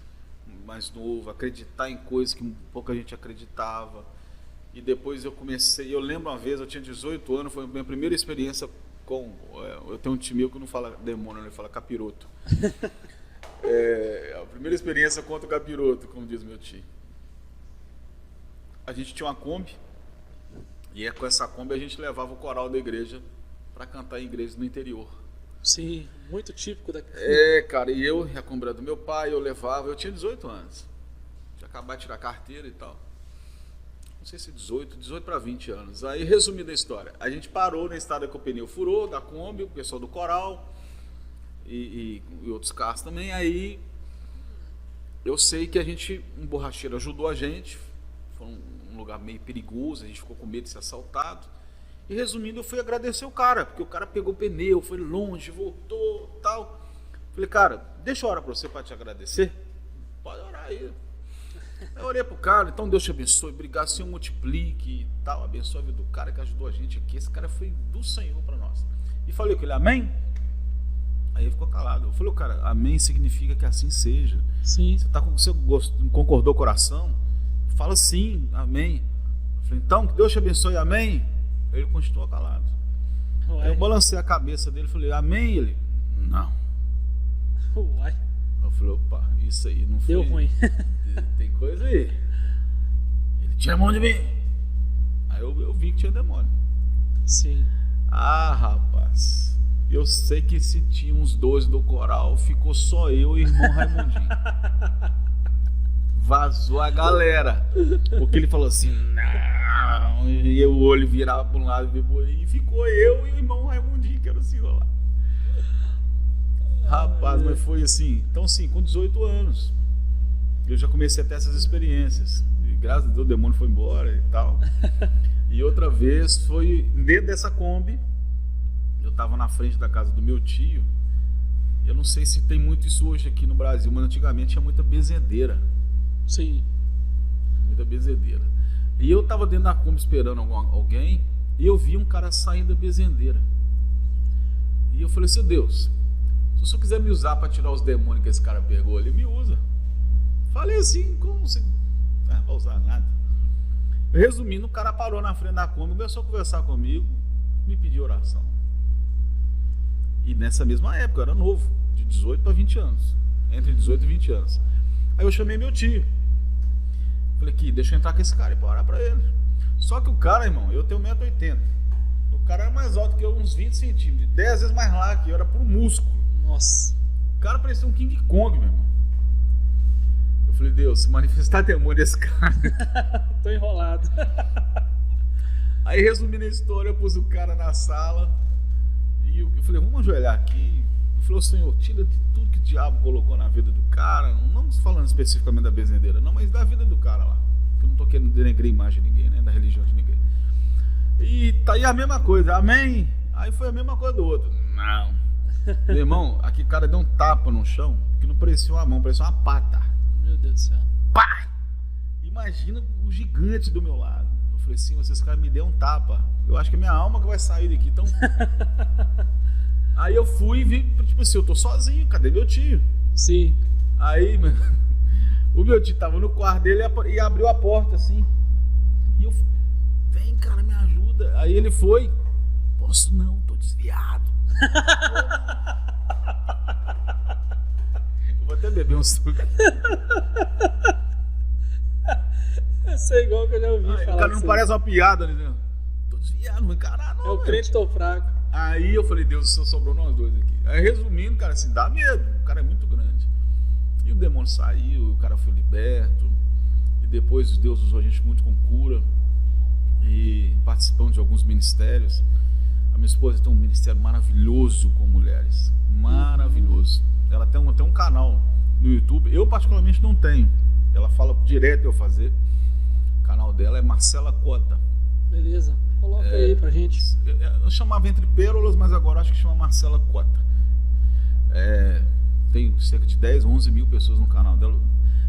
Speaker 2: mais novas, acreditar em coisas que pouca gente acreditava. E depois eu lembro uma vez, eu tinha 18 anos, foi a minha primeira experiência com, eu tenho um tio meu que não fala demônio, ele fala capiroto. A primeira experiência contra o capiroto, como diz meu tio. A gente tinha uma Kombi, e com essa Kombi a gente levava o coral da igreja para cantar em igrejas no interior.
Speaker 1: Sim, muito típico da...
Speaker 2: Cara, e eu, a Kombi era do meu pai, eu levava, eu tinha 18 anos. Tinha acabado de tirar a carteira e tal. Não sei se 18 para 20 anos. Aí, resumindo a história, a gente parou na estrada que o pneu furou, da Kombi, o pessoal do coral e outros carros também. Aí, eu sei que um borracheiro ajudou a gente, foi um lugar meio perigoso, a gente ficou com medo de ser assaltado. E resumindo, eu fui agradecer o cara, porque o cara pegou o pneu, foi longe, voltou, tal. Falei, cara, deixa eu orar para você para te agradecer. Pode orar aí. Eu orei pro cara, então Deus te abençoe, obrigado, Senhor, multiplique e tal, abençoe a vida do cara que ajudou a gente aqui. Esse cara foi do Senhor para nós. E falei com ele, amém? Aí ele ficou calado. Eu falei, cara, amém significa que assim seja.
Speaker 1: Sim.
Speaker 2: Você concordou com o coração? Fala sim, amém. Eu falei, então que Deus te abençoe, amém? Ele continuou calado. Aí eu balancei a cabeça dele e falei, amém? Ele, não.
Speaker 1: Uai.
Speaker 2: Eu falei, opa, isso aí não foi.
Speaker 1: Deu ruim.
Speaker 2: Tem coisa aí. Ele tira a mão de mim. Aí eu vi que tinha demônio.
Speaker 1: Sim.
Speaker 2: Ah, rapaz. Eu sei que se tinha uns 12 do coral, ficou só eu e o irmão Raimundinho. Vazou a galera. Porque ele falou assim, não. E o olho virava para um lado e ficou eu e o irmão Raimundinho, que era o senhor lá. Rapaz, mas foi assim. Então, sim, com 18 anos, eu já comecei a ter essas experiências. E graças a Deus o demônio foi embora e tal. E outra vez foi dentro dessa Kombi. Eu estava na frente da casa do meu tio. Eu não sei se tem muito isso hoje aqui no Brasil, mas antigamente tinha muita bezendeira.
Speaker 1: Sim.
Speaker 2: Muita bezendeira. E eu estava dentro da Kombi esperando alguém. E eu vi um cara saindo da bezendeira. E eu falei assim, Deus, se o senhor quiser me usar para tirar os demônios que esse cara pegou ali, me usa. Falei assim, como se... não vai usar nada. Resumindo, o cara parou na frente da Kombi, começou a conversar comigo, me pediu oração. E nessa mesma época, eu era novo, de 18 para 20 anos. Entre 18 e 20 anos. Aí eu chamei meu tio. Falei, aqui, deixa eu entrar com esse cara e para orar para ele. Só que o cara, irmão, eu tenho 1,80 m. O cara era mais alto que eu, uns 20 centímetros, 10 vezes mais largo que eu, era por músculo.
Speaker 1: Nossa.
Speaker 2: O cara parecia um King Kong, meu irmão. Eu falei, Deus, se manifestar demônio desse cara.
Speaker 1: Tô enrolado.
Speaker 2: Aí, resumindo a história, eu pus o cara na sala e eu falei, vamos ajoelhar aqui. Eu falei, Senhor, tira de tudo que o diabo colocou na vida do cara, não falando especificamente da bezendeira, não, mas da vida do cara lá. Que eu não tô querendo denegrir a imagem de ninguém, né, da religião de ninguém. E tá aí a mesma coisa, amém? Aí foi a mesma coisa do outro. Não. Meu irmão, aqui o cara deu um tapa no chão, que não parecia uma mão, parecia uma pata.
Speaker 1: Meu Deus do céu.
Speaker 2: Pá! Imagina o gigante do meu lado. Eu falei assim, vocês caras me deu um tapa. Eu acho que é minha alma que vai sair daqui. Então... Aí eu fui e vi, tipo assim, eu tô sozinho, cadê meu tio?
Speaker 1: Sim.
Speaker 2: Aí, mano, o meu tio tava no quarto dele e abriu a porta assim. E eu, vem cara, me ajuda. Aí ele foi, posso não, tô desviado. Eu vou até beber um suco.
Speaker 1: Isso é igual que eu já ouvi falar.
Speaker 2: O cara não
Speaker 1: assim.
Speaker 2: parece uma piada, né? Tô desviado, não vou encarar não.
Speaker 1: É o crente, tô fraco.
Speaker 2: Aí eu falei, Deus, só sobrou nós dois aqui. Aí resumindo, cara, assim, dá medo. O cara é muito grande. E o demônio saiu, o cara foi liberto. E depois Deus usou a gente muito com cura. E participando de alguns ministérios. A minha esposa tem um ministério maravilhoso com mulheres. Maravilhoso. Ela tem um canal no YouTube. Eu particularmente não tenho. Ela fala direto eu fazer. O canal dela é Marcela Cota.
Speaker 1: Beleza. Coloca aí pra gente.
Speaker 2: Eu chamava Entre Pérolas, mas agora acho que chama Marcela Cota. Tem cerca de 10, 11 mil pessoas no canal dela.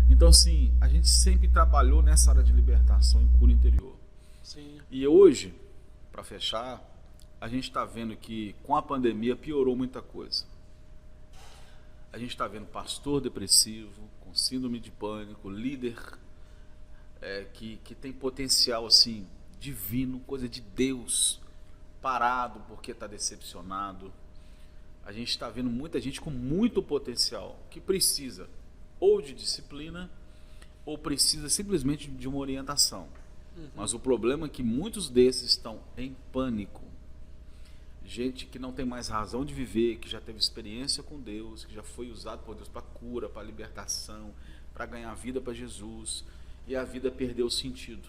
Speaker 2: Então, assim, a gente sempre trabalhou nessa área de libertação e cura interior.
Speaker 1: Sim.
Speaker 2: E hoje, para fechar, a gente está vendo que com a pandemia piorou muita coisa. A gente está vendo pastor depressivo, com síndrome de pânico, líder que tem potencial assim divino, coisa de Deus, parado porque está decepcionado. A gente está vendo muita gente com muito potencial que precisa ou de disciplina ou precisa simplesmente de uma orientação. Mas o problema é que muitos desses estão em pânico. Gente que não tem mais razão de viver, que já teve experiência com Deus, que já foi usado por Deus para cura, para libertação, para ganhar vida para Jesus, e a vida perdeu o sentido.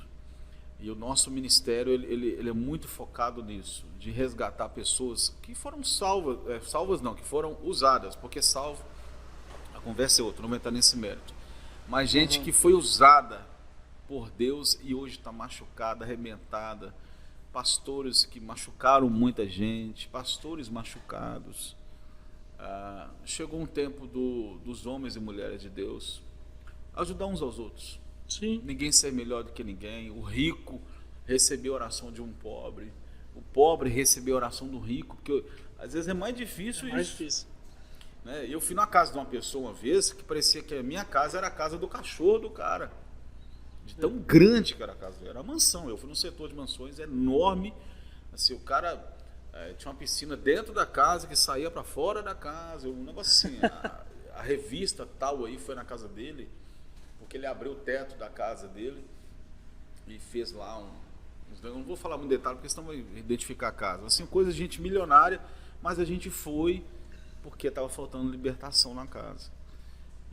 Speaker 2: E o nosso ministério ele é muito focado nisso, de resgatar pessoas que foram salvas não, que foram usadas, porque salvo, a conversa é outra, não vai entrar nesse mérito. Mas gente que foi usada por Deus e hoje está machucada, arrebentada. Pastores que machucaram muita gente, pastores machucados. Chegou um tempo dos homens e mulheres de Deus ajudar uns aos outros.
Speaker 1: Sim.
Speaker 2: Ninguém ser melhor do que ninguém. O rico recebeu a oração de um pobre. O pobre recebeu a oração do rico, porque às vezes é mais difícil isso.
Speaker 1: Mais difícil.
Speaker 2: Né? Eu fui na casa de uma pessoa uma vez que parecia que a minha casa era a casa do cachorro do cara. De tão grande que era a casa dele, era uma mansão. Eu fui num setor de mansões enorme. Assim, o cara tinha uma piscina dentro da casa que saía para fora da casa. Um negócio assim. A revista tal aí foi na casa dele, porque ele abriu o teto da casa dele e fez lá eu não vou falar muito detalhe, porque senão vai identificar a casa. Assim, coisa de gente milionária, mas a gente foi porque estava faltando libertação na casa.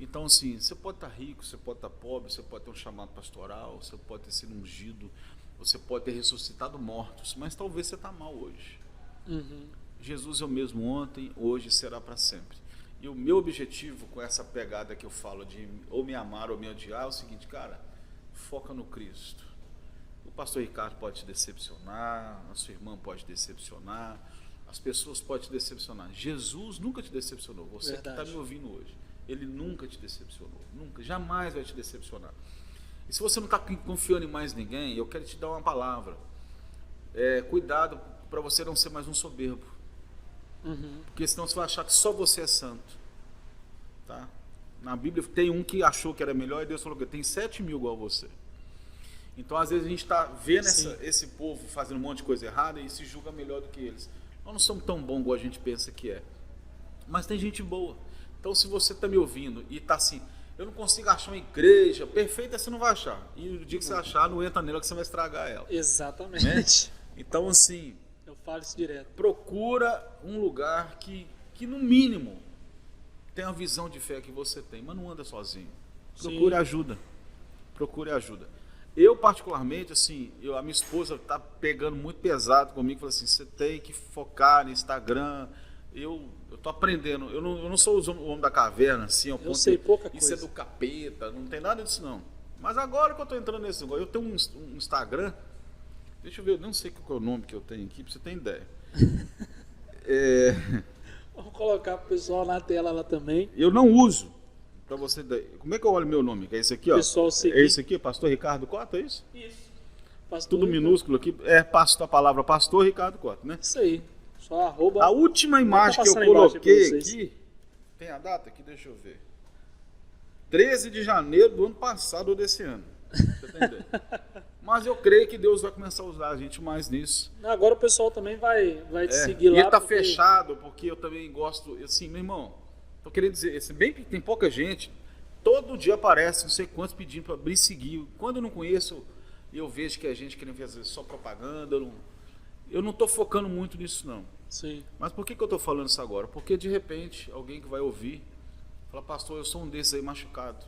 Speaker 2: Então, assim, você pode estar rico, você pode estar pobre, você pode ter um chamado pastoral, você pode ter sido ungido, você pode ter ressuscitado mortos, mas talvez você está mal hoje. Jesus é o mesmo ontem, hoje e será para sempre. E o meu objetivo com essa pegada que eu falo de ou me amar ou me odiar é o seguinte, cara, foca no Cristo. O pastor Ricardo pode te decepcionar, a sua irmã pode te decepcionar, as pessoas podem te decepcionar. Jesus nunca te decepcionou, você que está me ouvindo hoje. Ele nunca te decepcionou, nunca, jamais vai te decepcionar. E se você não está confiando em mais ninguém, eu quero te dar uma palavra. Cuidado para você não ser mais um soberbo. Porque senão você vai achar que só você é santo. Tá? Na Bíblia tem um que achou que era melhor e Deus falou que tem 7 mil igual a você. Então às vezes a gente está vendo esse povo fazendo um monte de coisa errada e se julga melhor do que eles. Nós não somos tão bons igual a gente pensa que é. Mas tem gente boa. Então, se você está me ouvindo e está assim, eu não consigo achar uma igreja perfeita, você não vai achar. E o dia que você achar, não entra nela que você vai estragar ela.
Speaker 1: Exatamente.
Speaker 2: Né? Então, assim,
Speaker 1: eu falo isso direto.
Speaker 2: Procura um lugar que no mínimo, tem a visão de fé que você tem, mas não anda sozinho. Procure ajuda. Procure ajuda. Eu, particularmente, assim, a minha esposa está pegando muito pesado comigo, falou assim, você tem que focar no Instagram. Eu estou aprendendo, eu não sou o homem da caverna, assim, ao ponto
Speaker 1: sei pouca
Speaker 2: isso
Speaker 1: coisa.
Speaker 2: É do capeta, não tem nada disso não. Mas agora que eu estou entrando nesse negócio, eu tenho um Instagram, deixa eu ver, eu não sei qual é o nome que eu tenho aqui, para você ter ideia.
Speaker 1: Vamos colocar para o pessoal na tela lá também.
Speaker 2: Eu não uso, para você, como é que eu olho meu nome? É esse aqui, ó.
Speaker 1: Pessoal,
Speaker 2: é esse aqui, Pastor Ricardo Cota, é isso?
Speaker 1: Isso. Pastor
Speaker 2: Tudo
Speaker 1: Ricardo.
Speaker 2: minúsculo aqui, a palavra Pastor Ricardo Cota, né?
Speaker 1: Isso aí. Só arroba.
Speaker 2: A última imagem que eu coloquei aqui, tem a data aqui, deixa eu ver. 13 de janeiro do ano passado ou desse ano. Você entendeu? Mas eu creio que Deus vai começar a usar a gente mais nisso.
Speaker 1: Agora o pessoal também vai te seguir lá.
Speaker 2: E ele tá fechado, porque eu também gosto, assim, meu irmão, tô querendo dizer, se bem que tem pouca gente, todo dia aparece não sei quantos pedindo para me seguir. Quando eu não conheço, eu vejo que a gente querendo fazer só propaganda, eu não estou focando muito nisso não.
Speaker 1: Sim.
Speaker 2: Mas por que eu estou falando isso agora? Porque de repente alguém que vai ouvir fala, pastor, eu sou um desses aí machucado.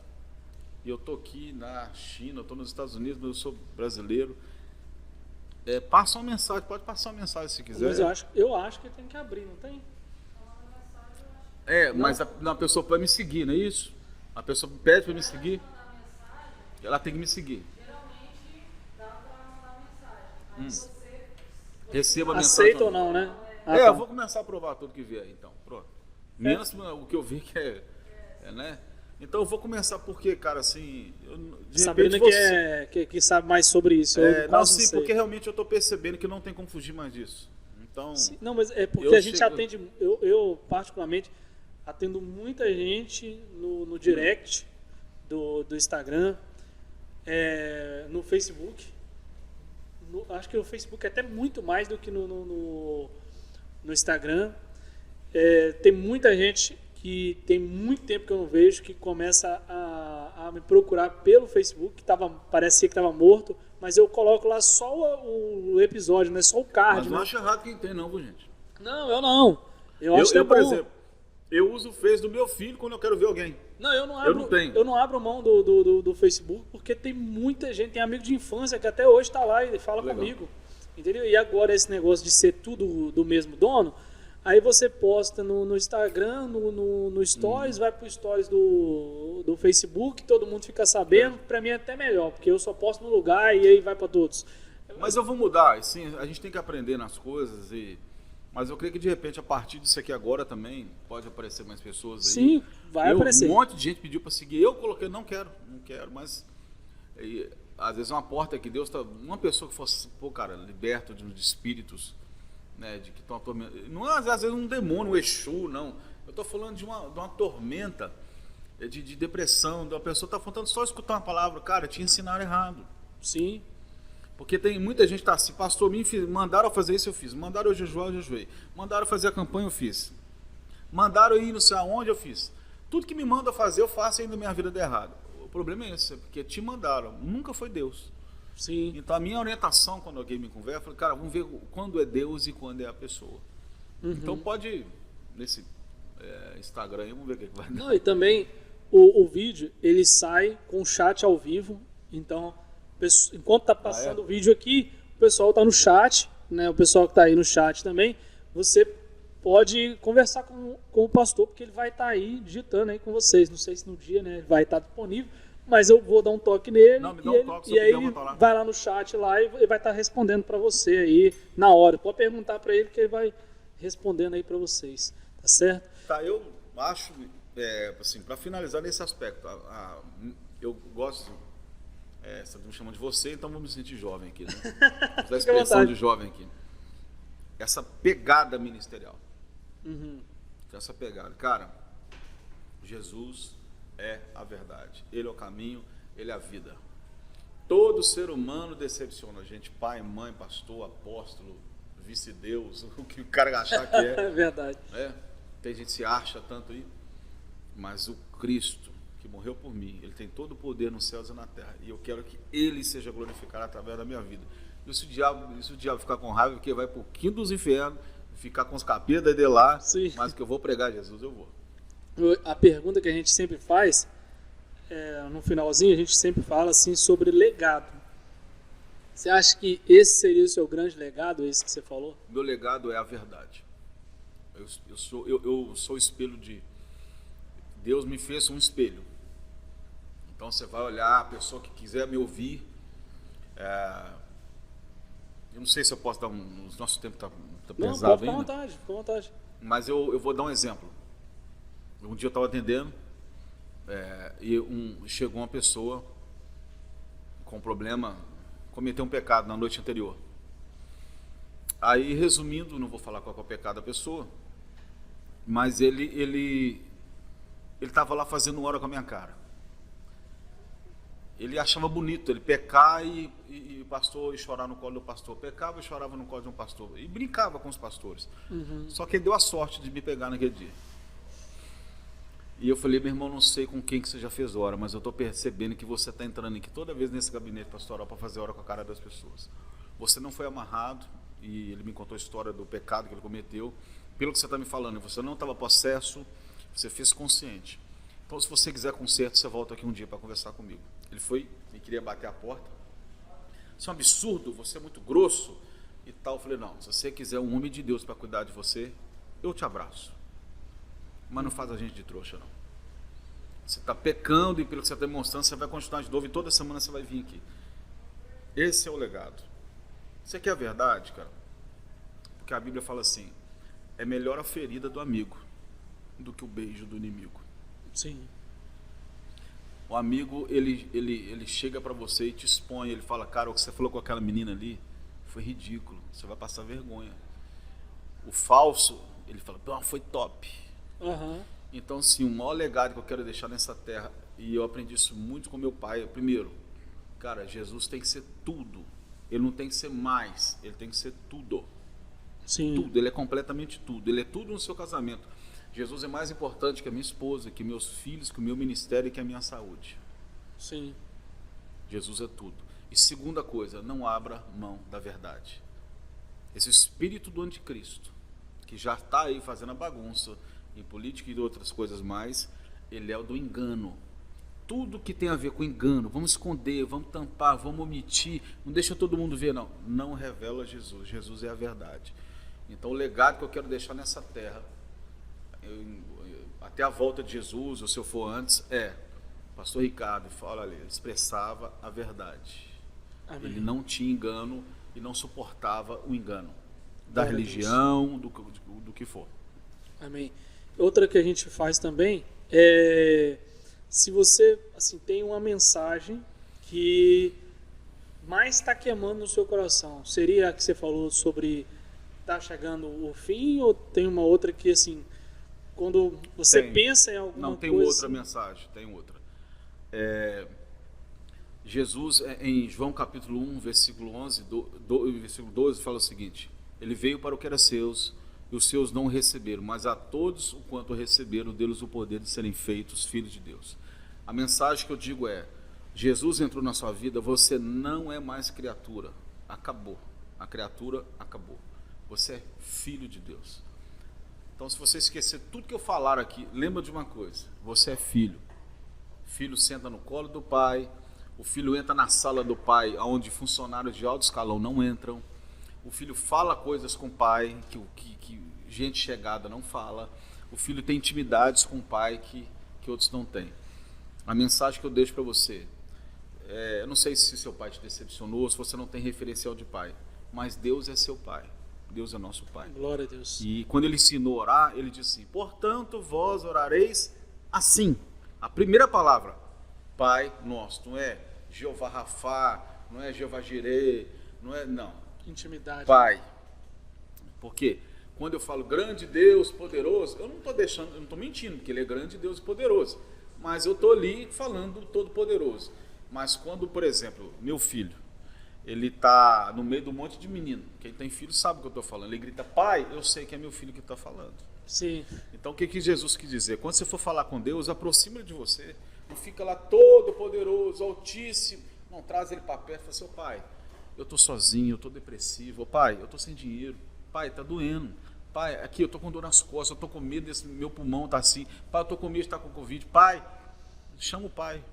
Speaker 2: E eu estou aqui na China, eu estou nos Estados Unidos, mas eu sou brasileiro. Passa uma mensagem, pode passar uma mensagem se quiser.
Speaker 1: Mas eu acho que tem que abrir, não tem?
Speaker 2: Mas a pessoa pode me seguir, não é isso? A pessoa pede para me seguir. Ela tem que me seguir.
Speaker 4: Geralmente dá para mandar mensagem. Mas você
Speaker 2: Receba a mensagem.
Speaker 1: Aceita ou não, né?
Speaker 2: Eu vou começar a provar tudo que vier, então. Pronto. Menos o que eu vi que né? Então eu vou começar porque, cara, assim...
Speaker 1: Sabendo que sabe mais sobre isso.
Speaker 2: Porque realmente eu estou percebendo que não tem como fugir mais disso. Então,
Speaker 1: Sim, não, mas é porque a gente
Speaker 2: chego...
Speaker 1: atende, eu particularmente atendo muita gente no direct do Instagram, no Facebook. Acho que no Facebook é até muito mais do que no Instagram. Tem muita gente que tem muito tempo que eu não vejo, que começa a me procurar pelo Facebook, que parecia que estava morto, mas eu coloco lá só o episódio, né? Só o card.
Speaker 2: Mas não acho errado quem tem, não, viu, gente?
Speaker 1: Não, eu não. Eu acho que é bom.
Speaker 2: Por exemplo, eu uso o Face do meu filho quando eu quero ver alguém.
Speaker 1: Não, eu não abro,
Speaker 2: não tenho.
Speaker 1: Eu não abro mão do Facebook, porque tem muita gente, tem amigo de infância que até hoje está lá e fala
Speaker 2: Legal.
Speaker 1: comigo. Entendeu? E agora esse negócio de ser tudo do mesmo dono, aí você posta no Instagram, no Stories, vai pro Stories do Facebook, todo mundo fica sabendo. Para mim é até melhor, porque eu só posto no lugar e aí vai para todos.
Speaker 2: Mas eu vou mudar, assim, a gente tem que aprender nas coisas mas eu creio que de repente a partir disso aqui agora também pode aparecer mais pessoas aí.
Speaker 1: Sim, vai aparecer.
Speaker 2: Um monte de gente pediu para seguir, eu coloquei, não quero, mas às vezes uma porta que Deus uma pessoa que fosse, cara, liberta de espíritos, né, de que estão atormentando, não é às vezes um demônio, um Exu, não. Eu estou falando de uma tormenta de depressão, de uma pessoa está faltando só escutar uma palavra, cara, te ensinaram errado.
Speaker 1: Sim.
Speaker 2: Porque tem muita gente que está assim, pastor, mandaram fazer isso, eu fiz. Mandaram eu jejuar, eu jejuei. Mandaram fazer a campanha, eu fiz. Mandaram eu ir não sei aonde, eu fiz. Tudo que me manda fazer, eu faço e ainda minha vida dá errado. O problema é esse, porque te mandaram, nunca foi Deus.
Speaker 1: Sim.
Speaker 2: Então a minha orientação, quando alguém me conversa, eu falei, cara, vamos ver quando é Deus e quando é a pessoa. Então pode, nesse Instagram aí, vamos ver o que vai dar.
Speaker 1: Não, e também o vídeo, ele sai com o chat ao vivo, então... Enquanto está passando o vídeo aqui, o pessoal está no chat, né? O pessoal que está aí no chat também, você pode conversar com o pastor, porque ele vai estar aí digitando aí com vocês. Não sei se no dia, né, vai estar disponível, mas eu vou dar um toque nele.
Speaker 2: Não, me dá um toque,
Speaker 1: e aí vai lá no chat lá e vai estar respondendo para você aí na hora. Pode perguntar para ele que ele vai respondendo aí para vocês, tá certo?
Speaker 2: Tá, eu acho, assim, para finalizar nesse aspecto, eu gosto... você está me chamando de você, então vou me sentir jovem aqui, né? Vou usar a expressão de jovem aqui. Essa pegada ministerial. Essa pegada. Cara, Jesus é a verdade. Ele é o caminho, ele é a vida. Todo ser humano decepciona a gente. Pai, mãe, pastor, apóstolo, vice-deus, o que o cara achar que é.
Speaker 1: É verdade.
Speaker 2: Tem gente que se acha tanto aí. Mas o Cristo, que morreu por mim, ele tem todo o poder nos céus e na terra, e eu quero que ele seja glorificado através da minha vida. E se o diabo ficar com raiva, porque vai para o quinto dos infernos, ficar com os capetas de lá,
Speaker 1: Sim.
Speaker 2: Mas que eu vou pregar Jesus, eu vou.
Speaker 1: A pergunta que a gente sempre faz, no finalzinho, a gente sempre fala assim sobre legado. Você acha que esse seria o seu grande legado, esse que você falou?
Speaker 2: Meu legado é a verdade. Eu sou espelho de... Deus me fez um espelho. Então você vai olhar, a pessoa que quiser me ouvir, eu não sei se eu posso dar o nosso tempo está pesado ainda.
Speaker 1: Não, fica à vontade.
Speaker 2: Mas eu vou dar um exemplo. Um dia eu estava atendendo e chegou uma pessoa com problema, cometeu um pecado na noite anterior. Aí, resumindo, não vou falar qual é o pecado da pessoa, mas ele estava lá fazendo hora com a minha cara. Ele achava bonito ele pecar e o pastor e chorar no colo do pastor. Pecava e chorava no colo de um pastor. E brincava com os pastores. Só que ele deu a sorte de me pegar naquele dia. E eu falei, meu irmão, não sei com quem que você já fez hora, mas eu estou percebendo que você está entrando aqui toda vez nesse gabinete pastoral para fazer hora com a cara das pessoas. Você não foi amarrado, e ele me contou a história do pecado que ele cometeu. Pelo que você está me falando, você não estava possesso, você fez consciente. Então, se você quiser conserto, você volta aqui um dia para conversar comigo. Ele foi e queria bater a porta. Isso é um absurdo, você é muito grosso e tal. Eu falei, não, se você quiser um homem de Deus para cuidar de você, eu te abraço. Mas não faz a gente de trouxa, não. Você está pecando e pelo que você está demonstrando, você vai continuar de novo e toda semana você vai vir aqui. Esse é o legado. Isso aqui é a verdade, cara. Porque a Bíblia fala assim, é melhor a ferida do amigo do que o beijo do inimigo.
Speaker 1: Sim.
Speaker 2: O amigo, ele chega para você e te expõe, ele fala, cara, o que você falou com aquela menina ali foi ridículo, você vai passar vergonha. O falso, ele fala, foi top.
Speaker 1: Uhum.
Speaker 2: Então, assim, o maior legado que eu quero deixar nessa terra, e eu aprendi isso muito com meu pai, primeiro, cara, Jesus tem que ser tudo. Ele não tem que ser mais, ele tem que ser tudo.
Speaker 1: Sim.
Speaker 2: Tudo, ele é completamente tudo. Ele é tudo no seu casamento. Jesus é mais importante que a minha esposa, que meus filhos, que o meu ministério e que a minha saúde.
Speaker 1: Sim.
Speaker 2: Jesus é tudo. E segunda coisa, não abra mão da verdade. Esse espírito do anticristo, que já está aí fazendo a bagunça em política e outras coisas mais, ele é o do engano. Tudo que tem a ver com engano, vamos esconder, vamos tampar, vamos omitir, não deixa todo mundo ver, não. Não revela Jesus. Jesus é a verdade. Então o legado que eu quero deixar nessa terra, até a volta de Jesus, ou se eu for antes, pastor Ricardo fala ali, ele expressava a verdade.
Speaker 1: Amém.
Speaker 2: Ele não tinha engano e não suportava o engano da religião, do que for.
Speaker 1: Amém. Outra que a gente faz também é, se você assim, tem uma mensagem que mais está queimando no seu coração, seria a que você falou sobre tá chegando o fim, ou tem uma outra que assim, quando você pensa em alguma coisa...
Speaker 2: Não, tem outra mensagem, tem outra. Jesus, em João capítulo 1, versículo 11, versículo 12, fala o seguinte: ele veio para o que era seus, e os seus não o receberam, mas a todos o quanto receberam, deu-lhes o poder de serem feitos filhos de Deus. A mensagem que eu digo é: Jesus entrou na sua vida, você não é mais criatura, acabou. A criatura acabou. Você é filho de Deus. Então, se você esquecer tudo que eu falar aqui, lembra de uma coisa: você é filho. O filho senta no colo do pai, o filho entra na sala do pai, onde funcionários de alto escalão não entram. O filho fala coisas com o pai que gente chegada não fala. O filho tem intimidades com o pai que outros não têm. A mensagem que eu deixo para você, eu não sei se seu pai te decepcionou, se você não tem referencial de pai, mas Deus é seu pai. Deus é nosso pai.
Speaker 1: Glória a Deus.
Speaker 2: E quando ele ensinou a orar, ele disse assim: portanto, vós orareis assim. A primeira palavra, Pai nosso, não é Jeová Rafá, não é Jeová Jireh, não.
Speaker 1: Intimidade.
Speaker 2: Pai. Por quê? Quando eu falo grande Deus, poderoso, eu não estou mentindo, porque ele é grande Deus e poderoso. Mas eu estou ali falando do Todo-Poderoso. Mas quando, por exemplo, meu filho, ele está no meio de um monte de menino, quem tem filho sabe o que eu estou falando, ele grita, pai, eu sei que é meu filho que está falando.
Speaker 1: Sim.
Speaker 2: Então o que Jesus quis dizer? Quando você for falar com Deus, aproxima-lhe de você, não fica lá todo poderoso, altíssimo, não, traz ele para perto e fala, seu pai, eu estou sozinho, eu estou depressivo, pai, eu estou sem dinheiro, pai, está doendo, pai, aqui eu estou com dor nas costas, eu estou com medo desse meu pulmão tá assim, pai, eu estou com medo de estar com Covid, pai, chama o pai.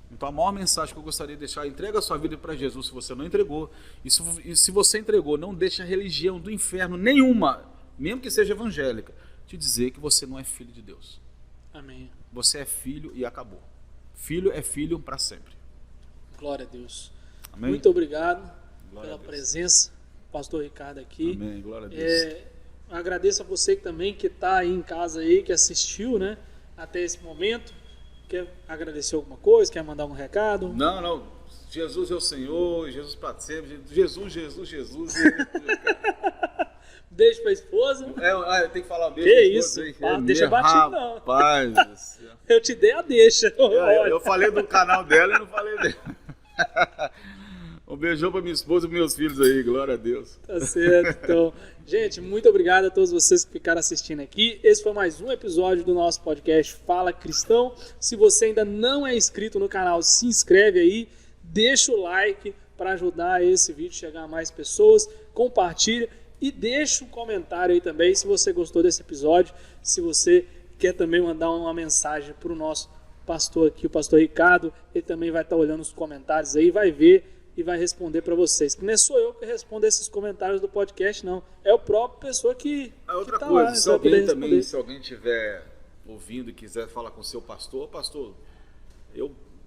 Speaker 2: Então a maior mensagem que eu gostaria de deixar: entrega a sua vida para Jesus se você não entregou, e se você entregou, não deixe a religião do inferno nenhuma, mesmo que seja evangélica, te dizer que você não é filho de Deus.
Speaker 1: Amém.
Speaker 2: Você é filho e acabou. Filho é filho para sempre.
Speaker 1: Glória a Deus.
Speaker 2: Amém?
Speaker 1: Muito obrigado
Speaker 2: Glória
Speaker 1: pela
Speaker 2: a Deus.
Speaker 1: presença, pastor Ricardo aqui.
Speaker 2: Amém, glória a Deus.
Speaker 1: Agradeço a você também que está aí em casa aí, que assistiu, né, até esse momento. Quer agradecer alguma coisa? Quer mandar um recado?
Speaker 2: Não. Jesus é o Senhor, Jesus para sempre. Jesus.
Speaker 1: Beijo para a esposa.
Speaker 2: Tem que falar um beijo.
Speaker 1: Que isso? Deixa batido, não.
Speaker 2: Rapaz do céu.
Speaker 1: Eu te dei a deixa.
Speaker 2: Eu falei do canal dela e não falei dele. Um beijão para minha esposa e meus filhos aí, glória a Deus.
Speaker 1: Tá certo, então. Gente, muito obrigado a todos vocês que ficaram assistindo aqui. Esse foi mais um episódio do nosso podcast Fala Cristão. Se você ainda não é inscrito no canal, se inscreve aí, deixa o like para ajudar esse vídeo a chegar a mais pessoas, compartilha e deixa um comentário aí também se você gostou desse episódio, se você quer também mandar uma mensagem para o nosso pastor aqui, o pastor Ricardo, ele também vai estar olhando os comentários aí, vai ver e vai responder para vocês. Que não é só eu que respondo esses comentários do podcast, não. É o próprio pessoa que
Speaker 2: outra
Speaker 1: tá
Speaker 2: coisa,
Speaker 1: lá,
Speaker 2: se alguém também, se alguém estiver ouvindo e quiser falar com o seu pastor,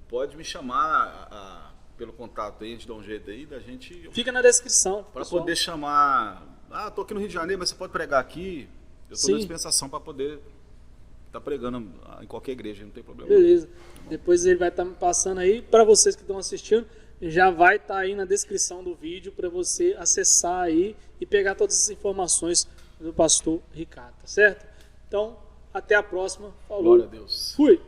Speaker 2: pode me chamar pelo contato aí, a gente dá um jeito aí da gente...
Speaker 1: Fica na descrição.
Speaker 2: Para poder chamar... tô aqui no Rio de Janeiro, mas você pode pregar aqui. Eu estou na dispensação para poder estar pregando em qualquer igreja, não tem problema.
Speaker 1: Beleza. Depois ele vai estar passando aí, para vocês que estão assistindo, já vai estar aí na descrição do vídeo para você acessar aí e pegar todas as informações do pastor Ricardo, tá certo? Então, até a próxima. Falou.
Speaker 2: Glória a Deus.
Speaker 1: Fui.